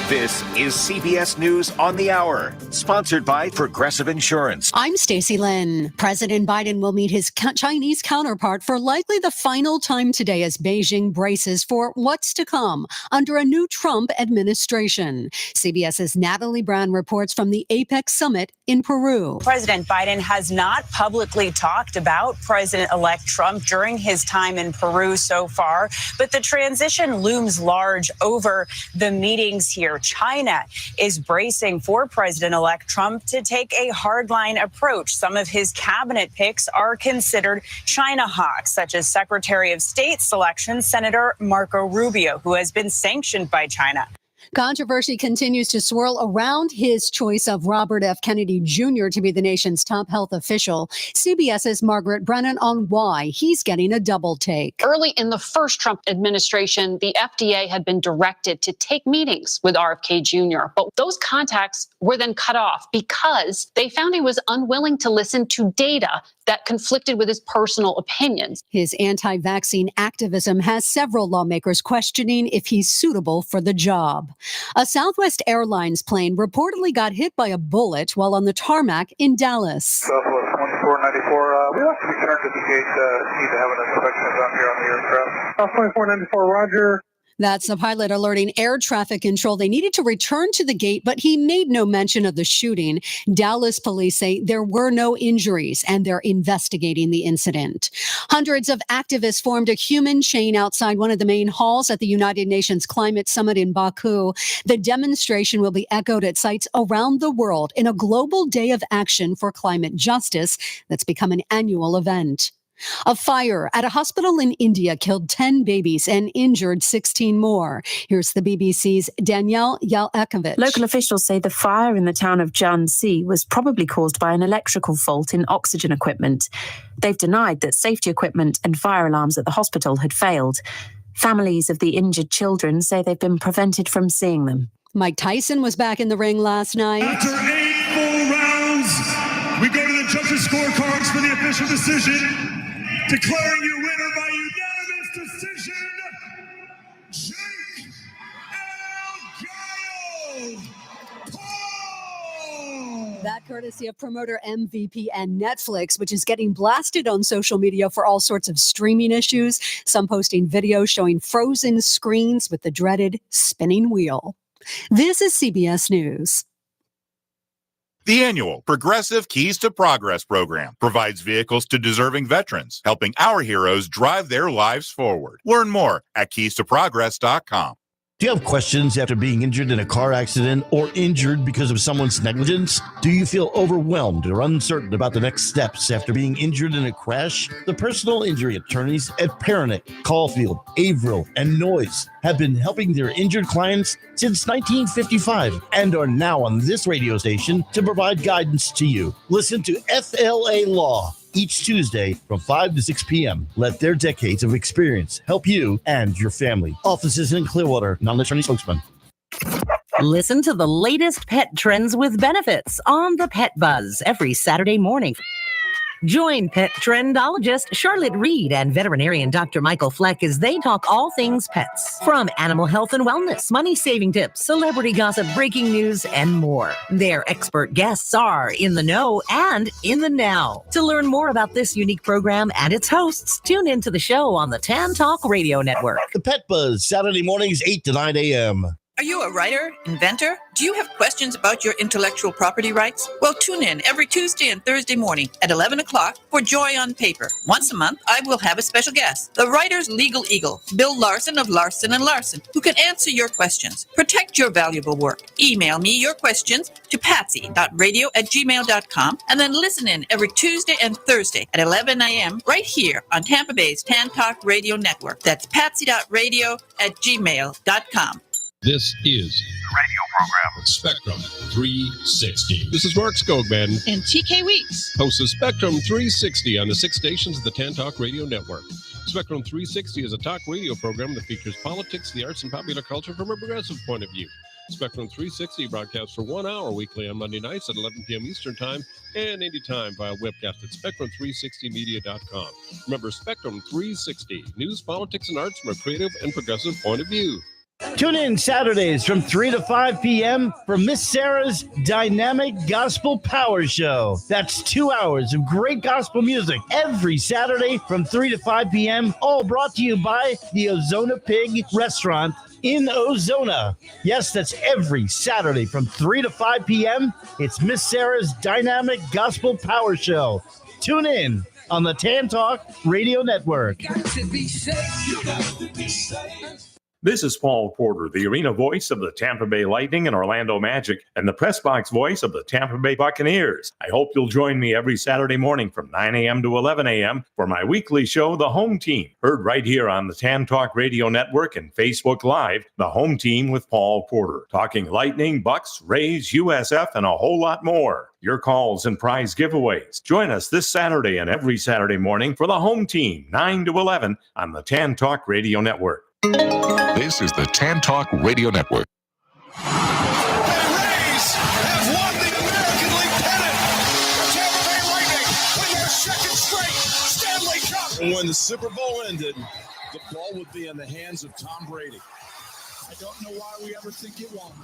This is CBS News on the Hour, sponsored by Progressive Insurance. I'm Stacey Lynn. President Biden will meet his Chinese counterpart for likely the final time today as Beijing braces for what's to come under a new Trump administration. CBS's Natalie Brown reports from the APEC summit in Peru. President Biden has not publicly talked about President-elect Trump during his time in Peru so far, but the transition looms large over the meetings here. China is bracing for President-elect Trump to take a hardline approach. Some of his cabinet picks are considered China hawks, such as Secretary of State selection Senator Marco Rubio, who has been sanctioned by China. Controversy continues to swirl around his choice of Robert F. Kennedy Jr. to be the nation's top health official. CBS's Margaret Brennan on why he's getting a double take. Early in the first Trump administration, the FDA had been directed to take meetings with RFK Jr., but those contacts were then cut off because they found he was unwilling to listen to data that conflicted with his personal opinions. His anti-vaccine activism has several lawmakers questioning if he's suitable for the job. A Southwest Airlines plane reportedly got hit by a bullet while on the tarmac in Dallas. Southwest 2494, we have to return to the gate, need to have an inspection done here on the aircraft. 2494, roger. That's the pilot alerting air traffic control. They needed to return to the gate, but he made no mention of the shooting. Dallas police say there were no injuries and they're investigating the incident. Hundreds of activists formed a human chain outside one of the main halls at the United Nations Climate Summit in Baku. The demonstration will be echoed at sites around the world in a global day of action for climate justice that's become an annual event. A fire at a hospital in India killed 10 babies and injured 16 more. Here's the BBC's Danielle Yalkovich. Local officials say the fire in the town of Jhansi was probably caused by an electrical fault in oxygen equipment. They've denied that safety equipment and fire alarms at the hospital had failed. Families of the injured children say they've been prevented from seeing them. Mike Tyson was back in the ring last night. After 8 full rounds, we go to the judges' scorecards for the official decision. Declaring your winner by unanimous decision, Jake Paul. That courtesy of promoter MVP and Netflix, which is getting blasted on social media for all sorts of streaming issues. Some posting videos showing frozen screens with the dreaded spinning wheel. This is CBS News. The annual Progressive Keys to Progress program provides vehicles to deserving veterans, helping our heroes drive their lives forward. Learn more at keystoprogress.com. Do you have questions after being injured in a car accident or injured because of someone's negligence? Do you feel overwhelmed or uncertain about the next steps after being injured in a crash? The personal injury attorneys at Peronic, Caulfield, Averill, and Noyes have been helping their injured clients since 1955 and are now on this radio station to provide guidance to you. Listen to FLA Law each Tuesday from 5 to 6 p.m. Let their decades of experience help you and your family. Offices in Clearwater, non-attorney spokesman. Listen to the latest pet trends with benefits on the Pet Buzz every Saturday morning. Join pet trendologist Charlotte Reed and veterinarian Dr. Michael Fleck as they talk all things pets. From animal health and wellness, money-saving tips, celebrity gossip, breaking news, and more. Their expert guests are in the know and in the now. To learn more about this unique program and its hosts, tune into the show on the Tan Talk Radio Network. The Pet Buzz, Saturday mornings, 8 to 9 a.m. Are you a writer, inventor? Do you have questions about your intellectual property rights? Well, tune in every Tuesday and Thursday morning at 11 o'clock for Joy on Paper. Once a month, I will have a special guest, the writer's legal eagle, Bill Larson of Larson & Larson, who can answer your questions. Protect your valuable work. Email me your questions to patsy.radio@gmail.com and then listen in every Tuesday and Thursday at 11 a.m. right here on Tampa Bay's Tan Talk Radio Network. That's patsy.radio@gmail.com. This is the radio program Spectrum 360. This is Mark Skogman and TK Weeks. Hosts of Spectrum 360 on the 6 stations of the Tan Talk Radio Network. Spectrum 360 is a talk radio program that features politics, the arts, and popular culture from a progressive point of view. Spectrum 360 broadcasts for 1 hour weekly on Monday nights at 11 p.m. Eastern Time and anytime via webcast at spectrum360media.com. Remember, Spectrum 360, news, politics, and arts from a creative and progressive point of view. Tune in Saturdays from 3 to 5 p.m. for Miss Sarah's Dynamic Gospel Power Show. That's 2 hours of great gospel music every Saturday from 3 to 5 p.m., all brought to you by the Ozona Pig Restaurant in Ozona. Yes, that's every Saturday from 3 to 5 p.m. It's Miss Sarah's Dynamic Gospel Power Show. Tune in on the Tan Talk Radio Network. This is Paul Porter, the arena voice of the Tampa Bay Lightning and Orlando Magic, and the press box voice of the Tampa Bay Buccaneers. I hope you'll join me every Saturday morning from 9 a.m. to 11 a.m. for my weekly show, The Home Team, heard right here on the Tan Talk Radio Network and Facebook Live, The Home Team with Paul Porter, talking Lightning, Bucks, Rays, USF, and a whole lot more. Your calls and prize giveaways. Join us this Saturday and every Saturday morning for The Home Team, 9 to 11 on the Tan Talk Radio Network. This is the Tan Talk Radio Network. The Rays have won the American League pennant. The Tampa Bay Lightning win their second straight Stanley Cup. When the Super Bowl ended, the ball would be in the hands of Tom Brady. I don't know why we ever think it won't.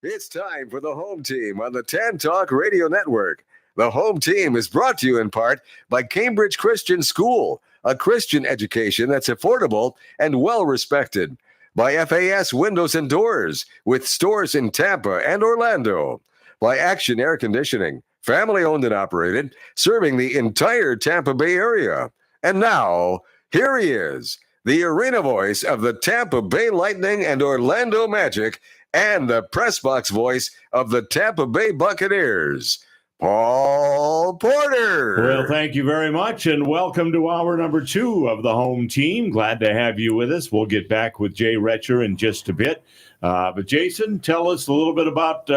It's time for the Home Team on the Tan Talk Radio Network. The Home Team is brought to you in part by Cambridge Christian School, a Christian education that's affordable and well-respected. By FAS Windows and Doors, with stores in Tampa and Orlando. By Action Air Conditioning, family-owned and operated, serving the entire Tampa Bay area. And now, here he is, the arena voice of the Tampa Bay Lightning and Orlando Magic, and the press box voice of the Tampa Bay Buccaneers, Paul Porter. Well, thank you very much, and welcome to hour number 2 of the Home Team. Glad to have you with us. We'll get back with Jay Retcher in just a bit. But Jason, tell us a little bit about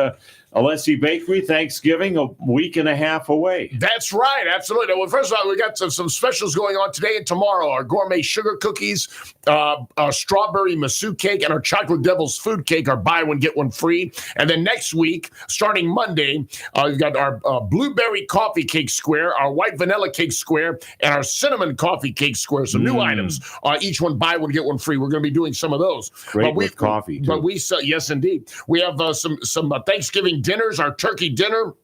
Alessi Bakery. Thanksgiving, a week and a half away. That's right, absolutely. Well, first of all, we got some specials going on today and tomorrow. Our gourmet sugar cookies, our strawberry masu cake, and our chocolate devil's food cake are buy one, get one free. And then next week, starting Monday, we've got our blueberry coffee cake square, our white vanilla cake square, and our cinnamon coffee cake square. Some new items. Each one buy one, get one free. We're going to be doing some of those. Great with coffee, too. But yes, indeed. We have some Thanksgiving dinners, our turkey dinner.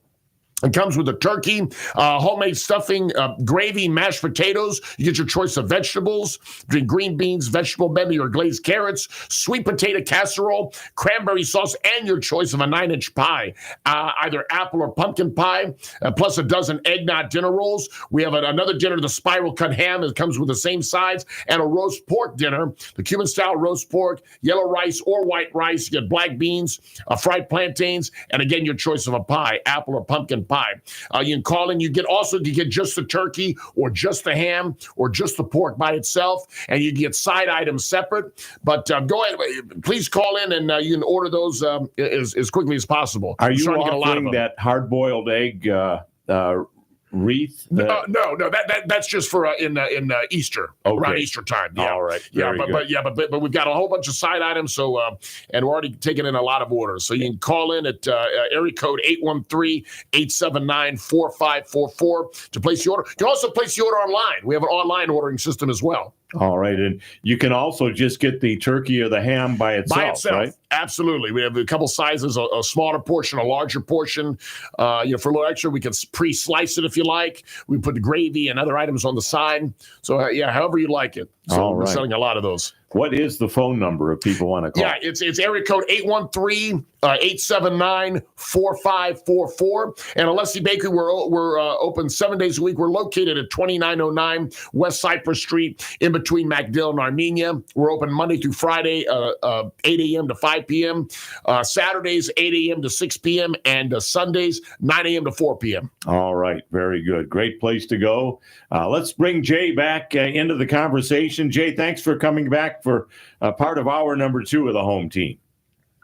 It comes with a turkey, homemade stuffing, gravy, mashed potatoes. You get your choice of vegetables, between green beans, vegetable bemi, or glazed carrots, sweet potato casserole, cranberry sauce, and your choice of a 9-inch pie, either apple or pumpkin pie, plus a dozen eggnog dinner rolls. We have another dinner, the spiral cut ham. It comes with the same sides, and a roast pork dinner, the Cuban-style roast pork, yellow rice or white rice. You get black beans, fried plantains, and again, your choice of a pie, apple or pumpkin pie. You can call in. You get just the turkey or just the ham or just the pork by itself, and you get side items separate. But go ahead, please call in, and you can order those as quickly as possible. Are you offering that hard-boiled egg wreath? No, that's just for in Easter, around Easter time. Yeah. All right. But we've got a whole bunch of side items. So and we're already taking in a lot of orders. So you can call in at area code 813-879-4544 to place the order. You can also place the order online. We have an online ordering system as well. All right. And you can also just get the turkey or the ham by itself, right? Absolutely. We have a couple sizes, a smaller portion, a larger portion. For a little extra, we can pre-slice it if you like. We put the gravy and other items on the side. So, however you like it. So we're selling a lot of those. What is the phone number if people want to call? Yeah, it's area code 813-879-4544. And Alessi Bakery, we're open 7 days a week. We're located at 2909 West Cypress Street, in between MacDill and Armenia. We're open Monday through Friday, 8 a.m. to 5 p.m. Saturdays, 8 a.m. to 6 p.m. And Sundays, 9 a.m. to 4 p.m. All right, very good. Great place to go. Let's bring Jay back into the conversation. Jay, thanks for coming back for part of hour number 2 of the home team.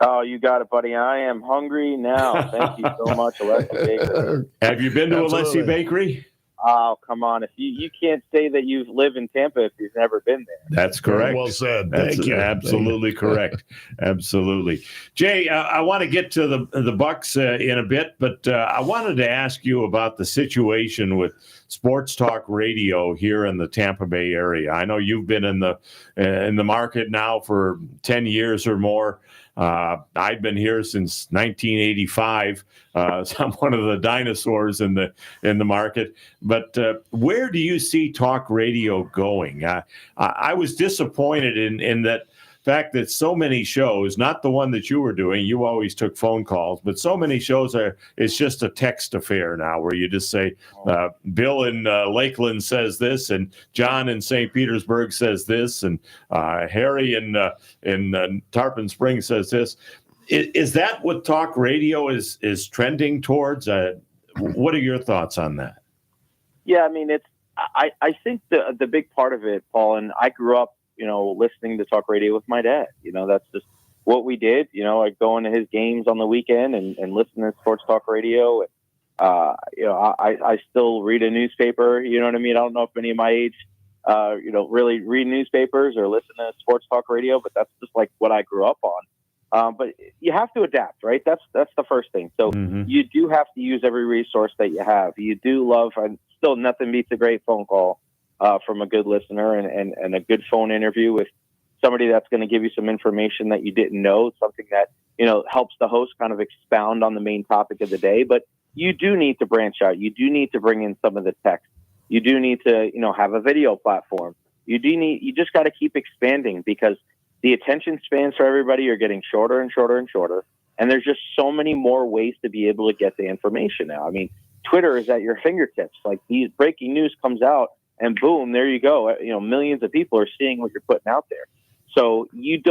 Oh, you got it, buddy. I am hungry now. Thank you so much, Alessi Bakery. Have you been to Alessi Bakery? Oh, come on. If you can't say that you live in Tampa if you've never been there. That's correct. Very well said. That's Thank you. Absolutely correct. Absolutely. Jay, I want to get to the Bucks in a bit, but I wanted to ask you about the situation with sports talk radio here in the Tampa Bay area. I know you've been in the market now for 10 years or more. I've been here since 1985. So I'm one of the dinosaurs in the market. But where do you see talk radio going? I was disappointed in that fact that so many shows, not the one that you were doing, you always took phone calls, but so many shows it's just a text affair now where you just say, Bill in Lakeland says this, and John in St. Petersburg says this, and Harry in Tarpon Springs says this. Is that what talk radio is trending towards? What are your thoughts on that? Yeah, I mean, I think the big part of it, Paul, and I grew up, listening to talk radio with my dad. That's just what we did. I'd go into his games on the weekend and listen to sports talk radio. And, I still read a newspaper. You know what I mean? I don't know if any of my age, really read newspapers or listen to sports talk radio, but that's just like what I grew up on. But you have to adapt, right? That's the first thing. So you do have to use every resource that you have. You do love, and still nothing beats a great phone call from a good listener and a good phone interview with somebody that's going to give you some information that you didn't know, something that, helps the host kind of expound on the main topic of the day. But you do need to branch out. You do need to bring in some of the text. You do need to, have a video platform. You just got to keep expanding because the attention spans for everybody are getting shorter and shorter and shorter. And there's just so many more ways to be able to get the information now. I mean, Twitter is at your fingertips. Like these breaking news comes out and boom, there you go. Millions of people are seeing what you're putting out there. So you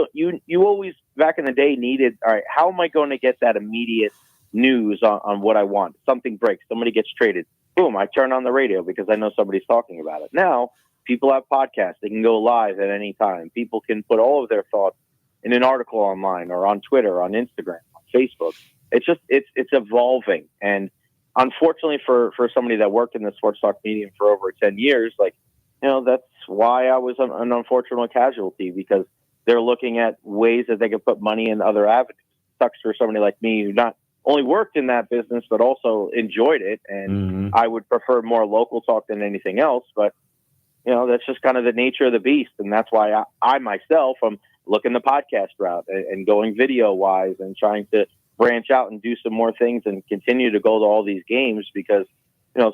always back in the day needed, all right, how am I going to get that immediate news on what I want? Something breaks, somebody gets traded. Boom, I turn on the radio because I know somebody's talking about it. Now, people have podcasts. They can go live at any time. People can put all of their thoughts in an article online or on Twitter, on Instagram, on Facebook. It's evolving. And unfortunately for somebody that worked in the sports talk medium for over 10 years, that's why I was an unfortunate casualty because they're looking at ways that they could put money in other avenues. It sucks for somebody like me who not only worked in that business, but also enjoyed it. And I would prefer more local talk than anything else. But that's just kind of the nature of the beast. And that's why I myself, am looking the podcast route and going video wise and trying to branch out and do some more things and continue to go to all these games because,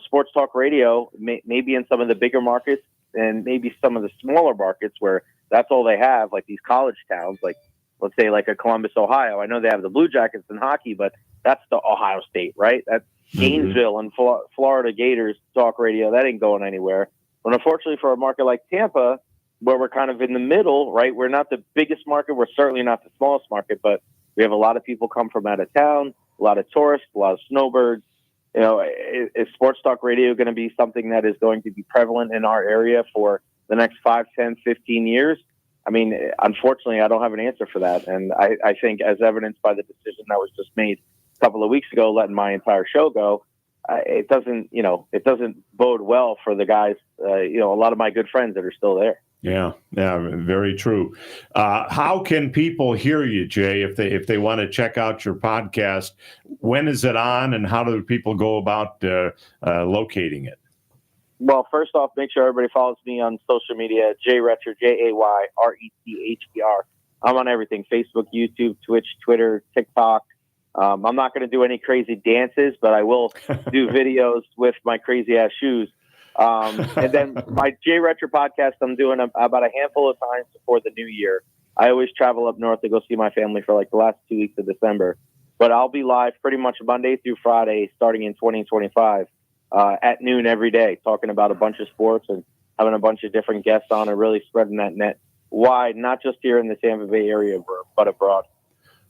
sports talk radio, maybe in some of the bigger markets and maybe some of the smaller markets where that's all they have, like these college towns, like let's say like a Columbus, Ohio. I know they have the Blue Jackets in hockey, but that's the Ohio State, right? That's Gainesville and Florida Gators talk radio. That ain't going anywhere. But unfortunately for a market like Tampa, where we're kind of in the middle, right? We're not the biggest market. We're certainly not the smallest market, but we have a lot of people come from out of town, a lot of tourists, a lot of snowbirds. Is sports talk radio going to be something that is going to be prevalent in our area for the next 5, 10, 15 years? I mean, unfortunately, I don't have an answer for that. And I think as evidenced by the decision that was just made a couple of weeks ago, letting my entire show go, it doesn't bode well for the guys, a lot of my good friends that are still there. Yeah, very true. How can people hear you, Jay, if they want to check out your podcast? When is it on, and how do people go about locating it? Well, first off, make sure everybody follows me on social media, Jayretcher, JAYRETHER. I'm on everything, Facebook, YouTube, Twitch, Twitter, TikTok. I'm not going to do any crazy dances, but I will do videos with my crazy-ass shoes. And then my Jayretcher podcast, I'm doing about a handful of times before the new year. I always travel up north to go see my family for like the last 2 weeks of December. But I'll be live pretty much Monday through Friday starting in 2025 at noon every day, talking about a bunch of sports and having a bunch of different guests on and really spreading that net wide, not just here in the Tampa Bay area, but abroad.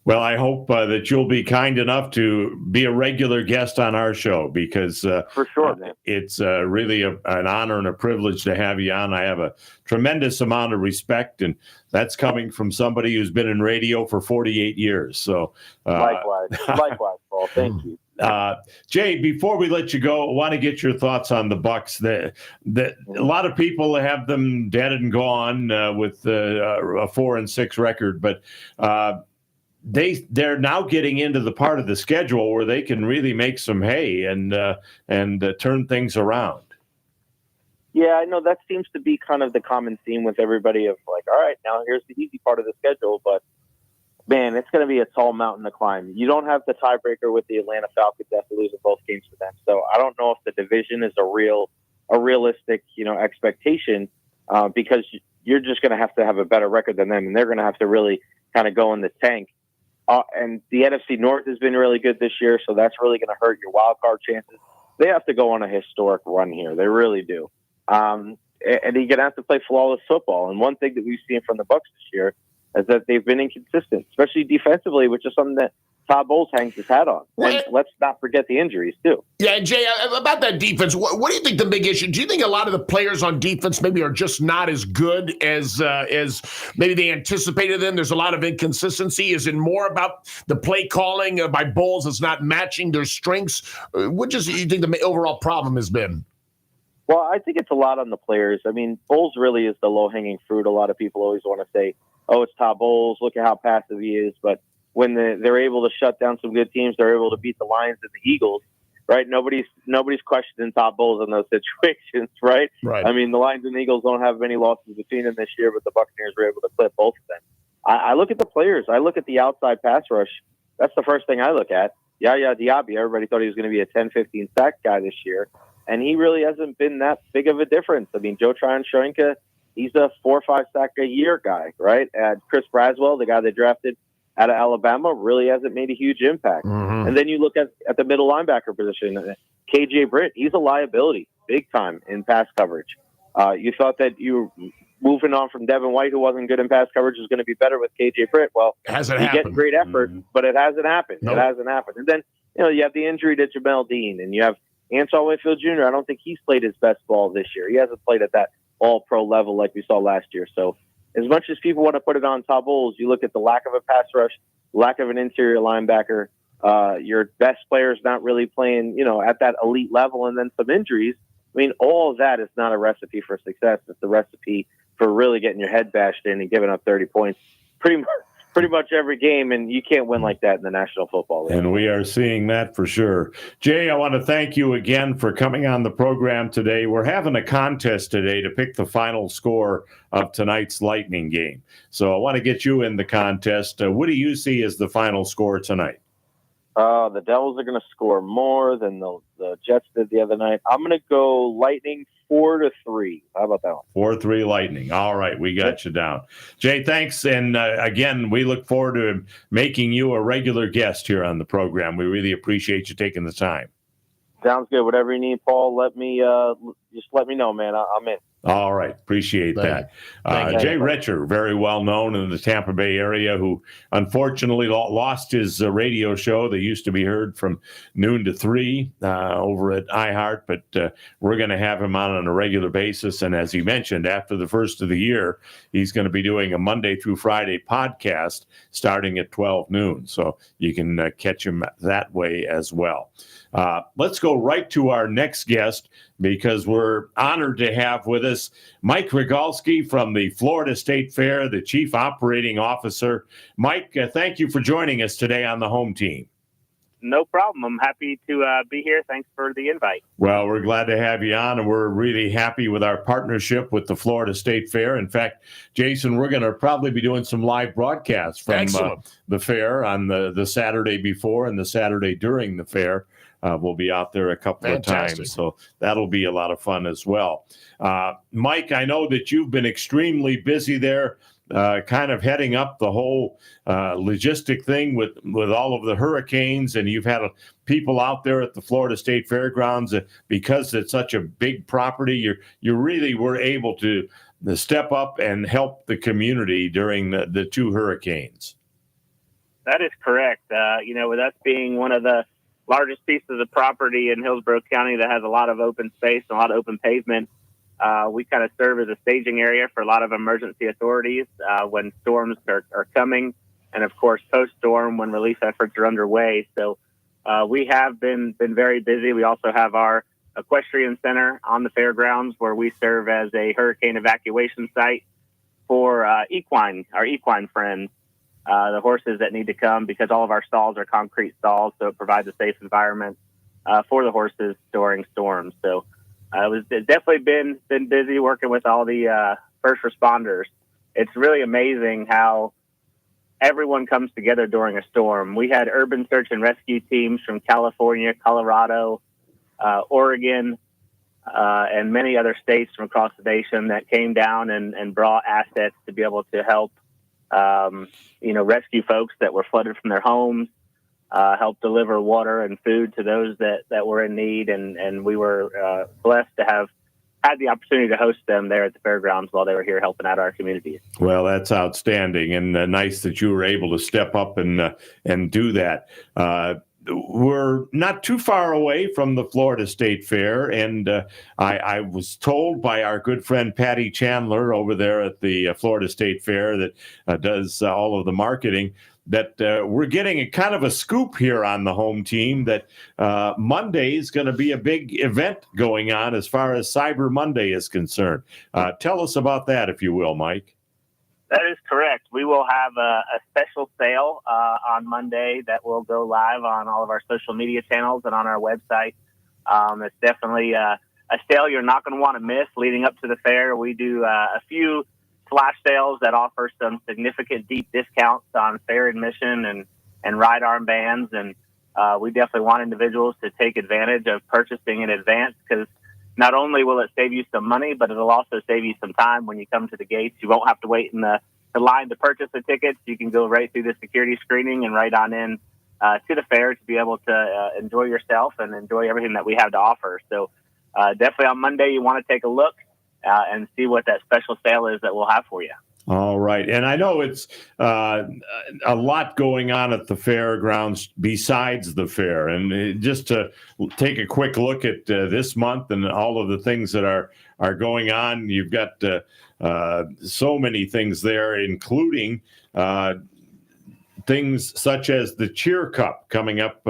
Well, I hope that you'll be kind enough to be a regular guest on our show because for sure, man. It's really an honor and a privilege to have you on. I have a tremendous amount of respect, and that's coming from somebody who's been in radio for 48 years. So likewise, Paul. Thank you. Jay, before we let you go, I want to get your thoughts on the Bucks. A lot of people have them dead and gone with a 4-6 record, but they're now getting into the part of the schedule where they can really make some hay and turn things around. Yeah, I know that seems to be kind of the common theme with everybody of like, all right, now here's the easy part of the schedule, but man, it's going to be a tall mountain to climb. You don't have the tiebreaker with the Atlanta Falcons after losing both games for them. So I don't know if the division is a realistic, expectation because you're just going to have a better record than them, and they're going to have to really kind of go in the tank. And the NFC North has been really good this year, so that's really going to hurt your wild card chances. They have to go on a historic run here. They really do. And you're going to have to play flawless football. And one thing that we've seen from the Bucs this year is that they've been inconsistent, especially defensively, which is something that Todd Bowles hangs his hat on. And let's not forget the injuries, too. Yeah, Jay, about that defense, what do you think the big issue? Do you think a lot of the players on defense maybe are just not as good as maybe they anticipated them? There's a lot of inconsistency. Is it more about the play calling by Bowles is not matching their strengths? What do you think the overall problem has been? Well, I think it's a lot on the players. I mean, Bowles really is the low-hanging fruit. A lot of people always want to say, oh, it's Todd Bowles, look at how passive he is. But when they're able to shut down some good teams, they're able to beat the Lions and the Eagles, right? Nobody's questioning Todd Bowles in those situations, right? I mean, the Lions and the Eagles don't have many losses between them this year, but the Buccaneers were able to clip both of them. I look at the players. I look at the outside pass rush. That's the first thing I look at. Yaya Diaby, everybody thought he was going to be a 10-15 sack guy this year, and he really hasn't been that big of a difference. I mean, Joe Tryon-Shoyinka, he's a 4 or 5 sack a year guy, right? And Chris Braswell, the guy they drafted out of Alabama, really hasn't made a huge impact. Mm-hmm. And then you look at the middle linebacker position, KJ Britt, he's a liability big time in pass coverage. You thought that you were moving on from Devin White, who wasn't good in pass coverage, is going to be better with KJ Britt. Well, hasn't you happened. get great effort, but it hasn't happened. Nope. It hasn't happened. And then, you have the injury to Jamel Dean, and you have Antoine Winfield Jr. I don't think he's played his best ball this year. He hasn't played at that all-pro level like we saw last year. So as much as people want to put it on Todd Bowles, you look at the lack of a pass rush, lack of an interior linebacker, your best players not really playing, at that elite level, and then some injuries. I mean, all of that is not a recipe for success. It's a recipe for really getting your head bashed in and giving up 30 points pretty much every game, and you can't win like that in the National Football League. And we are seeing that for sure. Jay, I want to thank you again for coming on the program today. We're having a contest today to pick the final score of tonight's Lightning game. So I want to get you in the contest. What do you see as the final score tonight? The Devils are going to score more than the Jets did the other night. I'm going to go Lightning 4-3. How about that one? 4-3 Lightning. All right, we got you down. Jay, thanks. And again, we look forward to making you a regular guest here on the program. We really appreciate you taking the time. Sounds good. Whatever you need, Paul, just let me know, man. I'm in. All right. Appreciate that. Jay Retcher, very well known in the Tampa Bay area, who unfortunately lost his radio show. They used to be heard from noon to 3 over at iHeart, but we're going to have him on a regular basis. And as he mentioned, after the first of the year, he's going to be doing a Monday through Friday podcast starting at 12 noon. So you can catch him that way as well. Let's go right to our next guest, because we're honored to have with us Mike Rogalski from the Florida State Fair, the Chief Operating Officer. Mike, thank you for joining us today on the home team. no problem. I'm happy to be here. Thanks for the invite. Well, we're glad to have you on, and we're really happy with our partnership with the Florida State Fair. In fact, Jason, we're going to probably be doing some live broadcasts from the fair on the Saturday before and the Saturday during the fair. We'll be out there a couple of times, so that'll be a lot of fun as well. Mike, I know that you've been extremely busy there, kind of heading up the whole logistic thing with all of the hurricanes, and you've had people out there at the Florida State Fairgrounds because it's such a big property. You really were able to step up and help the community during the two hurricanes. That is correct. With us being one of the largest pieces of property in Hillsborough County that has a lot of open space and a lot of open pavement, we kind of serve as a staging area for a lot of emergency authorities when storms are coming, and of course post-storm when relief efforts are underway. So we have been very busy. We also have our equestrian center on the fairgrounds where we serve as a hurricane evacuation site for our equine friends, the horses that need to come, because all of our stalls are concrete stalls, so it provides a safe environment for the horses during storms. So it's definitely been busy working with all the first responders. It's really amazing how everyone comes together during a storm. We had urban search and rescue teams from California, Colorado, Oregon, and many other states from across the nation that came down and brought assets to be able to help rescue folks that were flooded from their homes, help deliver water and food to those that were in need. And we were blessed to have had the opportunity to host them there at the fairgrounds while they were here helping out our communities. Well, that's outstanding, and nice that you were able to step up and do that. We're not too far away from the Florida State Fair, and I was told by our good friend Patty Chandler over there at the Florida State Fair that does all of the marketing, that we're getting a kind of a scoop here on the home team that Monday is going to be a big event going on as far as Cyber Monday is concerned. Tell us about that, if you will, Mike. That is correct. We will have a special sale on Monday that will go live on all of our social media channels and on our website. It's definitely a sale you're not going to want to miss leading up to the fair. We do a few flash sales that offer some significant deep discounts on fair admission and ride armbands. And we definitely want individuals to take advantage of purchasing in advance, because not only will it save you some money, but it'll also save you some time when you come to the gates. You won't have to wait in the line to purchase the tickets. You can go right through the security screening and right on in to the fair to be able to enjoy yourself and enjoy everything that we have to offer. So definitely on Monday, you want to take a look and see what that special sale is that we'll have for you. All right. And I know it's a lot going on at the fairgrounds besides the fair. And just to take a quick look at this month and all of the things that are going on, you've got so many things there, including things such as the Cheer Cup coming up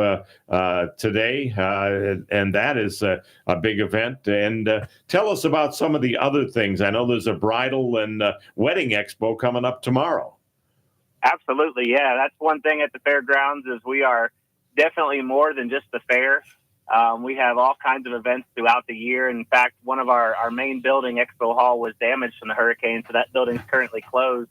today, and that is a big event. And tell us about some of the other things. I know there's a bridal and wedding expo coming up tomorrow. Absolutely, yeah. That's one thing at the fairgrounds is we are definitely more than just the fair. We have all kinds of events throughout the year. In fact, one of our main building, Expo Hall, was damaged from the hurricane, so that building's currently closed.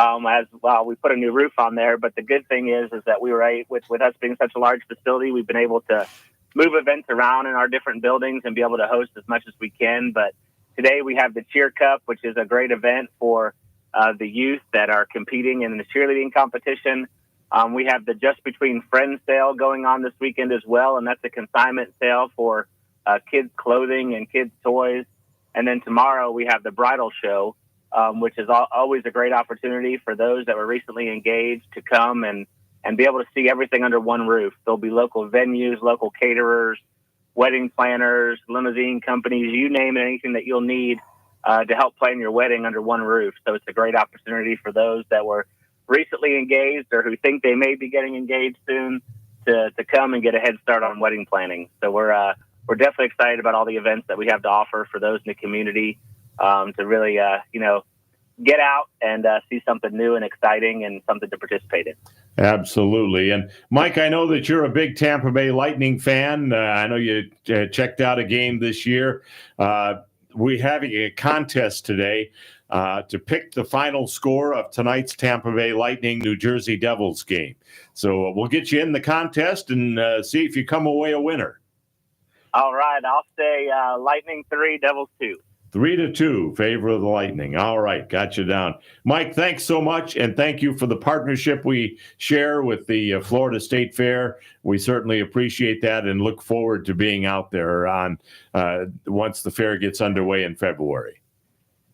As well, we put a new roof on there. But the good thing is that we were with us being such a large facility, we've been able to move events around in our different buildings and be able to host as much as we can. But today we have the Cheer Cup, which is a great event for the youth that are competing in the cheerleading competition. We have the Just Between Friends sale going on this weekend as well, and that's a consignment sale for kids' clothing and kids' toys. And then tomorrow we have the bridal show, which is always a great opportunity for those that were recently engaged to come and be able to see everything under one roof. There'll be local venues, local caterers, wedding planners, limousine companies, you name it, anything that you'll need to help plan your wedding under one roof. So it's a great opportunity for those that were recently engaged or who think they may be getting engaged soon to come and get a head start on wedding planning. So we're definitely excited about all the events that we have to offer for those in the community to really, get out and see something new and exciting and something to participate in. Absolutely. And Mike, I know that you're a big Tampa Bay Lightning fan. I know you checked out a game this year. We're having a contest today to pick the final score of tonight's Tampa Bay Lightning New Jersey Devils game. So we'll get you in the contest and see if you come away a winner. All right. I'll say Lightning 3, Devils 2. 3-2, favor of the Lightning. All right, got you down. Mike, thanks so much, and thank you for the partnership we share with the Florida State Fair. We certainly appreciate that and look forward to being out there on once the fair gets underway in February.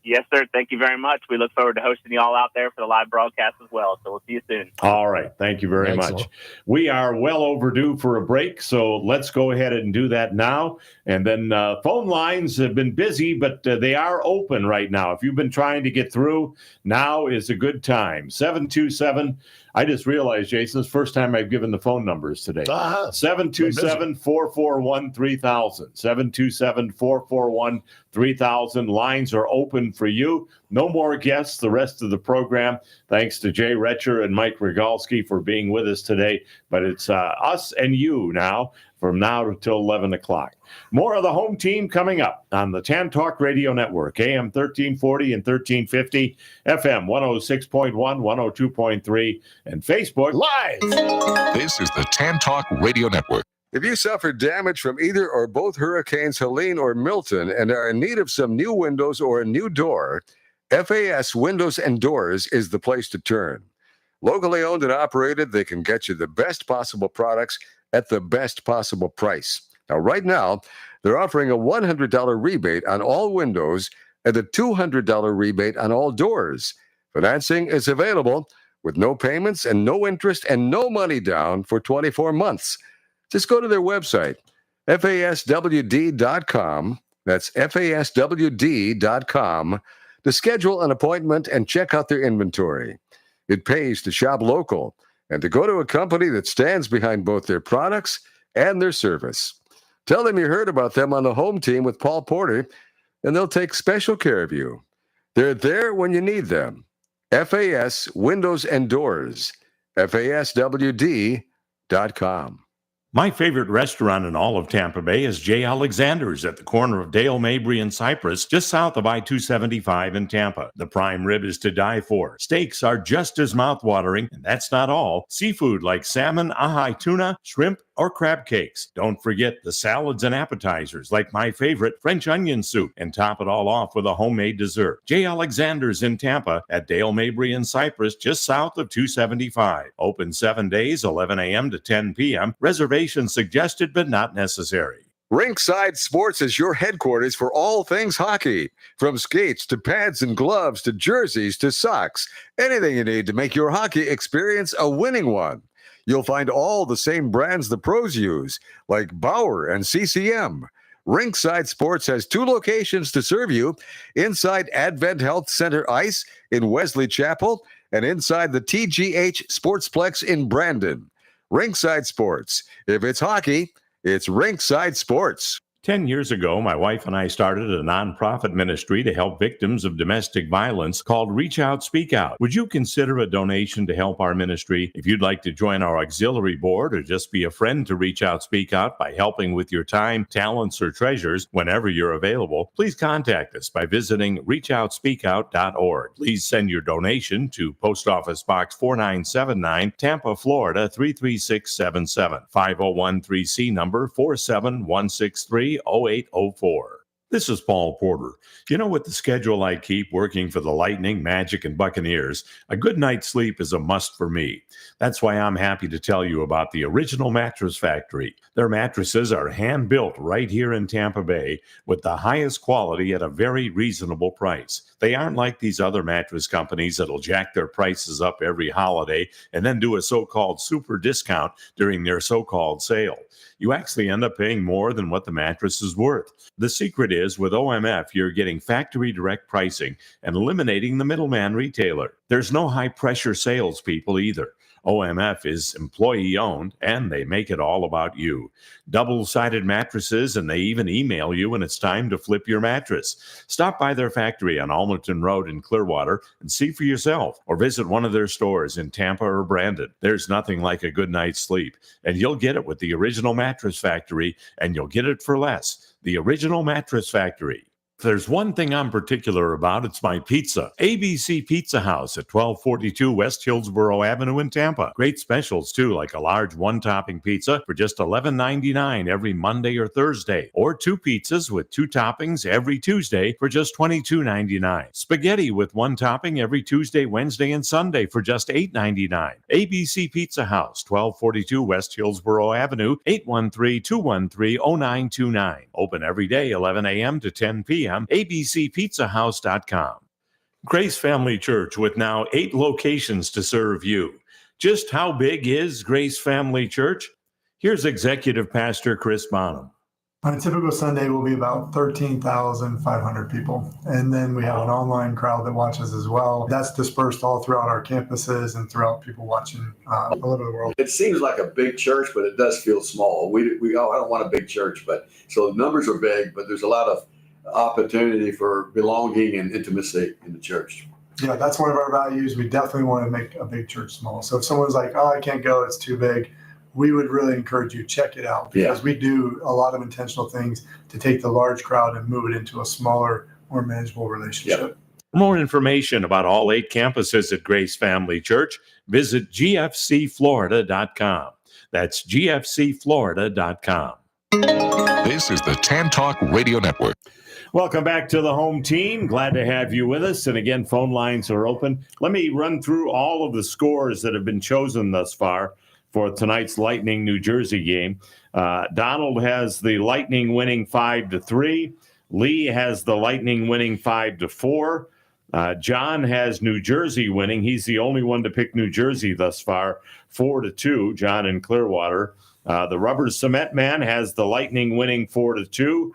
Yes, sir. Thank you very much. We look forward to hosting you all out there for the live broadcast as well. So we'll see you soon. All right. Thank you very much. We are well overdue for a break, so let's go ahead and do that now. And then phone lines have been busy, but they are open right now. If you've been trying to get through, now is a good time. 727. I just realized, Jason, it's the first time I've given the phone numbers today. 727-441-3000. 727-441-3000. Lines are open for you. No more guests the rest of the program. Thanks to Jay Retcher and Mike Rogalski for being with us today. But it's us and you now from now until 11 o'clock. More of the home team coming up on the Tan Talk Radio Network, AM 1340 and 1350, FM 106.1, 102.3, and Facebook Live. This is the Tan Talk Radio Network. If you suffered damage from either or both hurricanes Helene or Milton and are in need of some new windows or a new door, FAS Windows and Doors is the place to turn. Locally owned and operated, they can get you the best possible products at the best possible price. Now, right now, they're offering a $100 rebate on all windows and a $200 rebate on all doors. Financing is available with no payments and no interest and no money down for 24 months. Just go to their website, faswd.com. That's faswd.com to schedule an appointment and check out their inventory. It pays to shop local and to go to a company that stands behind both their products and their service. Tell them you heard about them on the home team with Paul Porter, and they'll take special care of you. They're there when you need them. FAS Windows and Doors, faswd.com. My favorite restaurant in all of Tampa Bay is J. Alexander's at the corner of Dale, Mabry, and Cypress, just south of I-275 in Tampa. The prime rib is to die for. Steaks are just as mouthwatering, and that's not all. Seafood like salmon, ahi tuna, shrimp, or crab cakes. Don't forget the salads and appetizers like my favorite French onion soup, and top it all off with a homemade dessert. J. Alexander's in Tampa at Dale, Mabry, and Cypress, just south of 275. Open 7 days, 11 a.m. to 10 p.m. Reservations suggested but not necessary. Rinkside Sports is your headquarters for all things hockey. From skates to pads and gloves to jerseys to socks. Anything you need to make your hockey experience a winning one. You'll find all the same brands the pros use, like Bauer and CCM. Rinkside Sports has 2 locations to serve you, inside Advent Health Center Ice in Wesley Chapel and inside the TGH Sportsplex in Brandon. Rinkside Sports. If it's hockey, it's Rinkside Sports. 10 years ago, my wife and I started a nonprofit ministry to help victims of domestic violence called Reach Out, Speak Out. Would you consider a donation to help our ministry? If you'd like to join our auxiliary board or just be a friend to Reach Out, Speak Out by helping with your time, talents, or treasures whenever you're available, please contact us by visiting reachoutspeakout.org. Please send your donation to Post Office Box 4979, Tampa, Florida 33677, 5013C number 47163. 0804. This is Paul Porter. You know, with the schedule I keep working for the Lightning, Magic, and Buccaneers, a good night's sleep is a must for me. That's why I'm happy to tell you about the Original Mattress Factory. Their mattresses are hand-built right here in Tampa Bay with the highest quality at a very reasonable price. They aren't like these other mattress companies that'll jack their prices up every holiday and then do a so-called super discount during their so-called sale. You actually end up paying more than what the mattress is worth. The secret is with OMF, you're getting factory direct pricing and eliminating the middleman retailer. There's no high pressure salespeople either. OMF is employee-owned, and they make it all about you. Double-sided mattresses, and they even email you when it's time to flip your mattress. Stop by their factory on Almerton Road in Clearwater and see for yourself, or visit one of their stores in Tampa or Brandon. There's nothing like a good night's sleep, and you'll get it with the Original Mattress Factory, and you'll get it for less. The Original Mattress Factory. If there's one thing I'm particular about, it's my pizza. ABC Pizza House at 1242 West Hillsborough Avenue in Tampa. Great specials, too, like a large one-topping pizza for just $11.99 every Monday or Thursday, or 2 pizzas with 2 toppings every Tuesday for just $22.99. Spaghetti with 1 topping every Tuesday, Wednesday, and Sunday for just $8.99. ABC Pizza House, 1242 West Hillsborough Avenue, 813-213-0929. Open every day, 11 a.m. to 10 p.m. abcpizzahouse.com. Grace Family Church with now 8 locations to serve you. Just how big is Grace Family Church? Here's Executive Pastor Chris Bonham. On a typical Sunday, will be about 13,500 people. And then we have an online crowd that watches as well. That's dispersed all throughout our campuses and throughout people watching all over the world. It seems like a big church, but it does feel small. I don't want a big church, but so the numbers are big, but there's a lot of opportunity for belonging and intimacy in the church. Yeah, that's one of our values. We definitely want to make a big church small. So if someone's like, oh, I can't go, it's too big, we would really encourage you, check it out, because we do a lot of intentional things to take the large crowd and move it into a smaller, more manageable relationship. For more information about all 8 campuses at Grace Family Church, visit gfcflorida.com. That's gfcflorida.com. This is the Tan Talk Radio Network. Welcome back to the home team. Glad to have you with us. And again, phone lines are open. Let me run through all of the scores that have been chosen thus far for tonight's Lightning New Jersey game. Donald has the Lightning winning 5-3. Lee has the Lightning winning 5-4. John has New Jersey winning. He's the only one to pick New Jersey thus far, 4-2. John in Clearwater. The Rubber Cement Man has the Lightning winning 4-2.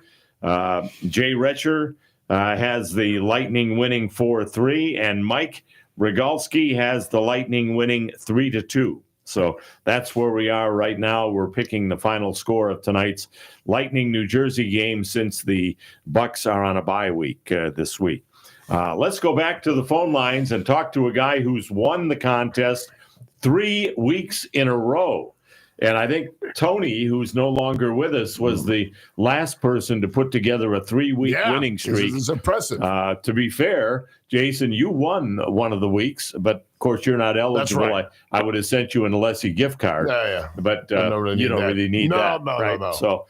Jay Retcher has the Lightning winning 4-3, and Mike Rogalski has the Lightning winning 3-2. So that's where we are right now. We're picking the final score of tonight's Lightning New Jersey game since the Bucks are on a bye week this week. Let's go back to the phone lines and talk to a guy who's won the contest 3 weeks in a row. And I think Tony, who's no longer with us, was the last person to put together a 3-week winning streak. This is impressive. To be fair, Jason, you won one of the weeks, but of course you're not eligible. That's right. I would have sent you an Alessi gift card. But you don't really need that. No. So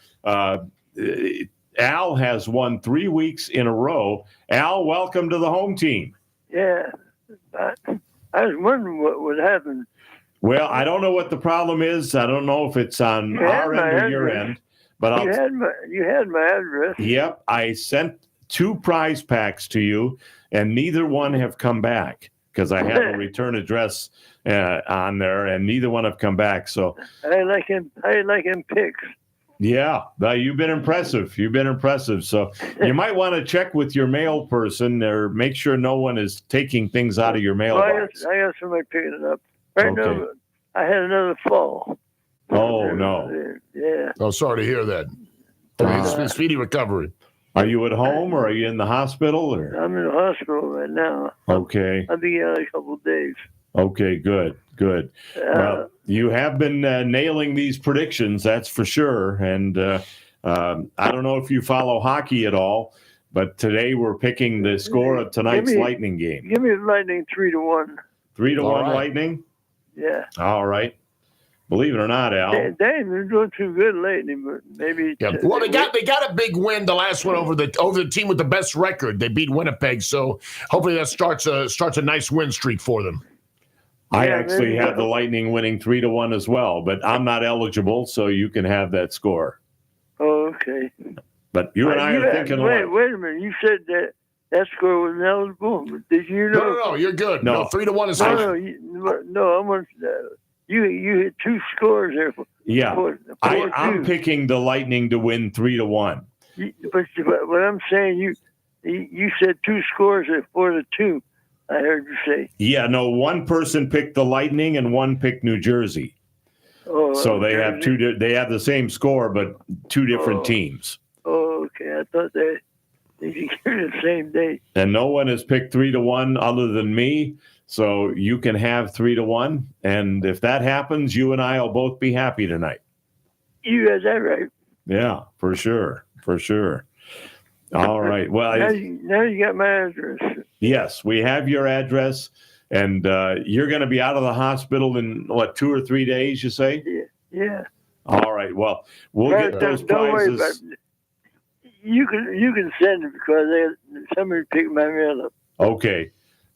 Al has won 3 weeks in a row. Al, welcome to the home team. Yeah. I was wondering what would happen. Well, I don't know what the problem is. I don't know if it's on our end or your end. But you had my address. Yep, I sent 2 prize packs to you, and neither one have come back because I have a return address on there, and neither one have come back. So I like him picks. Yeah, you've been impressive. So you might want to check with your mail person or make sure no one is taking things out of your mailbox. I got somebody picking it up. Right now, I had another fall. Oh, no. Yeah. Oh, sorry to hear that. Speedy recovery. Are you at home or are you in the hospital? Or? I'm in the hospital right now. Okay. I'll be out in a couple of days. Okay, good. Well, you have been nailing these predictions, that's for sure. And I don't know if you follow hockey at all, but today we're picking the score of tonight's Lightning game. Give me the Lightning 3-1. 3-1 Lightning? Yeah. All right. Believe it or not, Al. They've been doing too good lately, but maybe. Yeah. Well, they got a big win, the last one over the team with the best record. They beat Winnipeg, so hopefully that starts a nice win streak for them. I actually have the Lightning winning 3-1 as well, but I'm not eligible, so you can have that score. Oh, okay. But you and I are thinking. Wait a minute. You said that score was eligible. Did you know? No, you're good. No, 3-1 is No, I want you hit 2 scores there. I'm picking the Lightning to win 3-1. But what I'm saying, you said 2 scores at 4-2. I heard you say. Yeah, no, one person picked the Lightning and one picked New Jersey. Oh, So they have they have the same score, but two different teams. Oh, okay. I thought they could the same day. And no one has picked 3-1 other than me. So you can have 3-1. And if that happens, you and I will both be happy tonight. You got that right. Yeah, for sure. For sure. All right. Well, now you got my address. Yes, we have your address. And you're going to be out of the hospital in, 2 or 3 days, you say? Yeah. All right. Well, we'll get those don't worry about prizes. it. You can send it because somebody picked my mail up. Okay.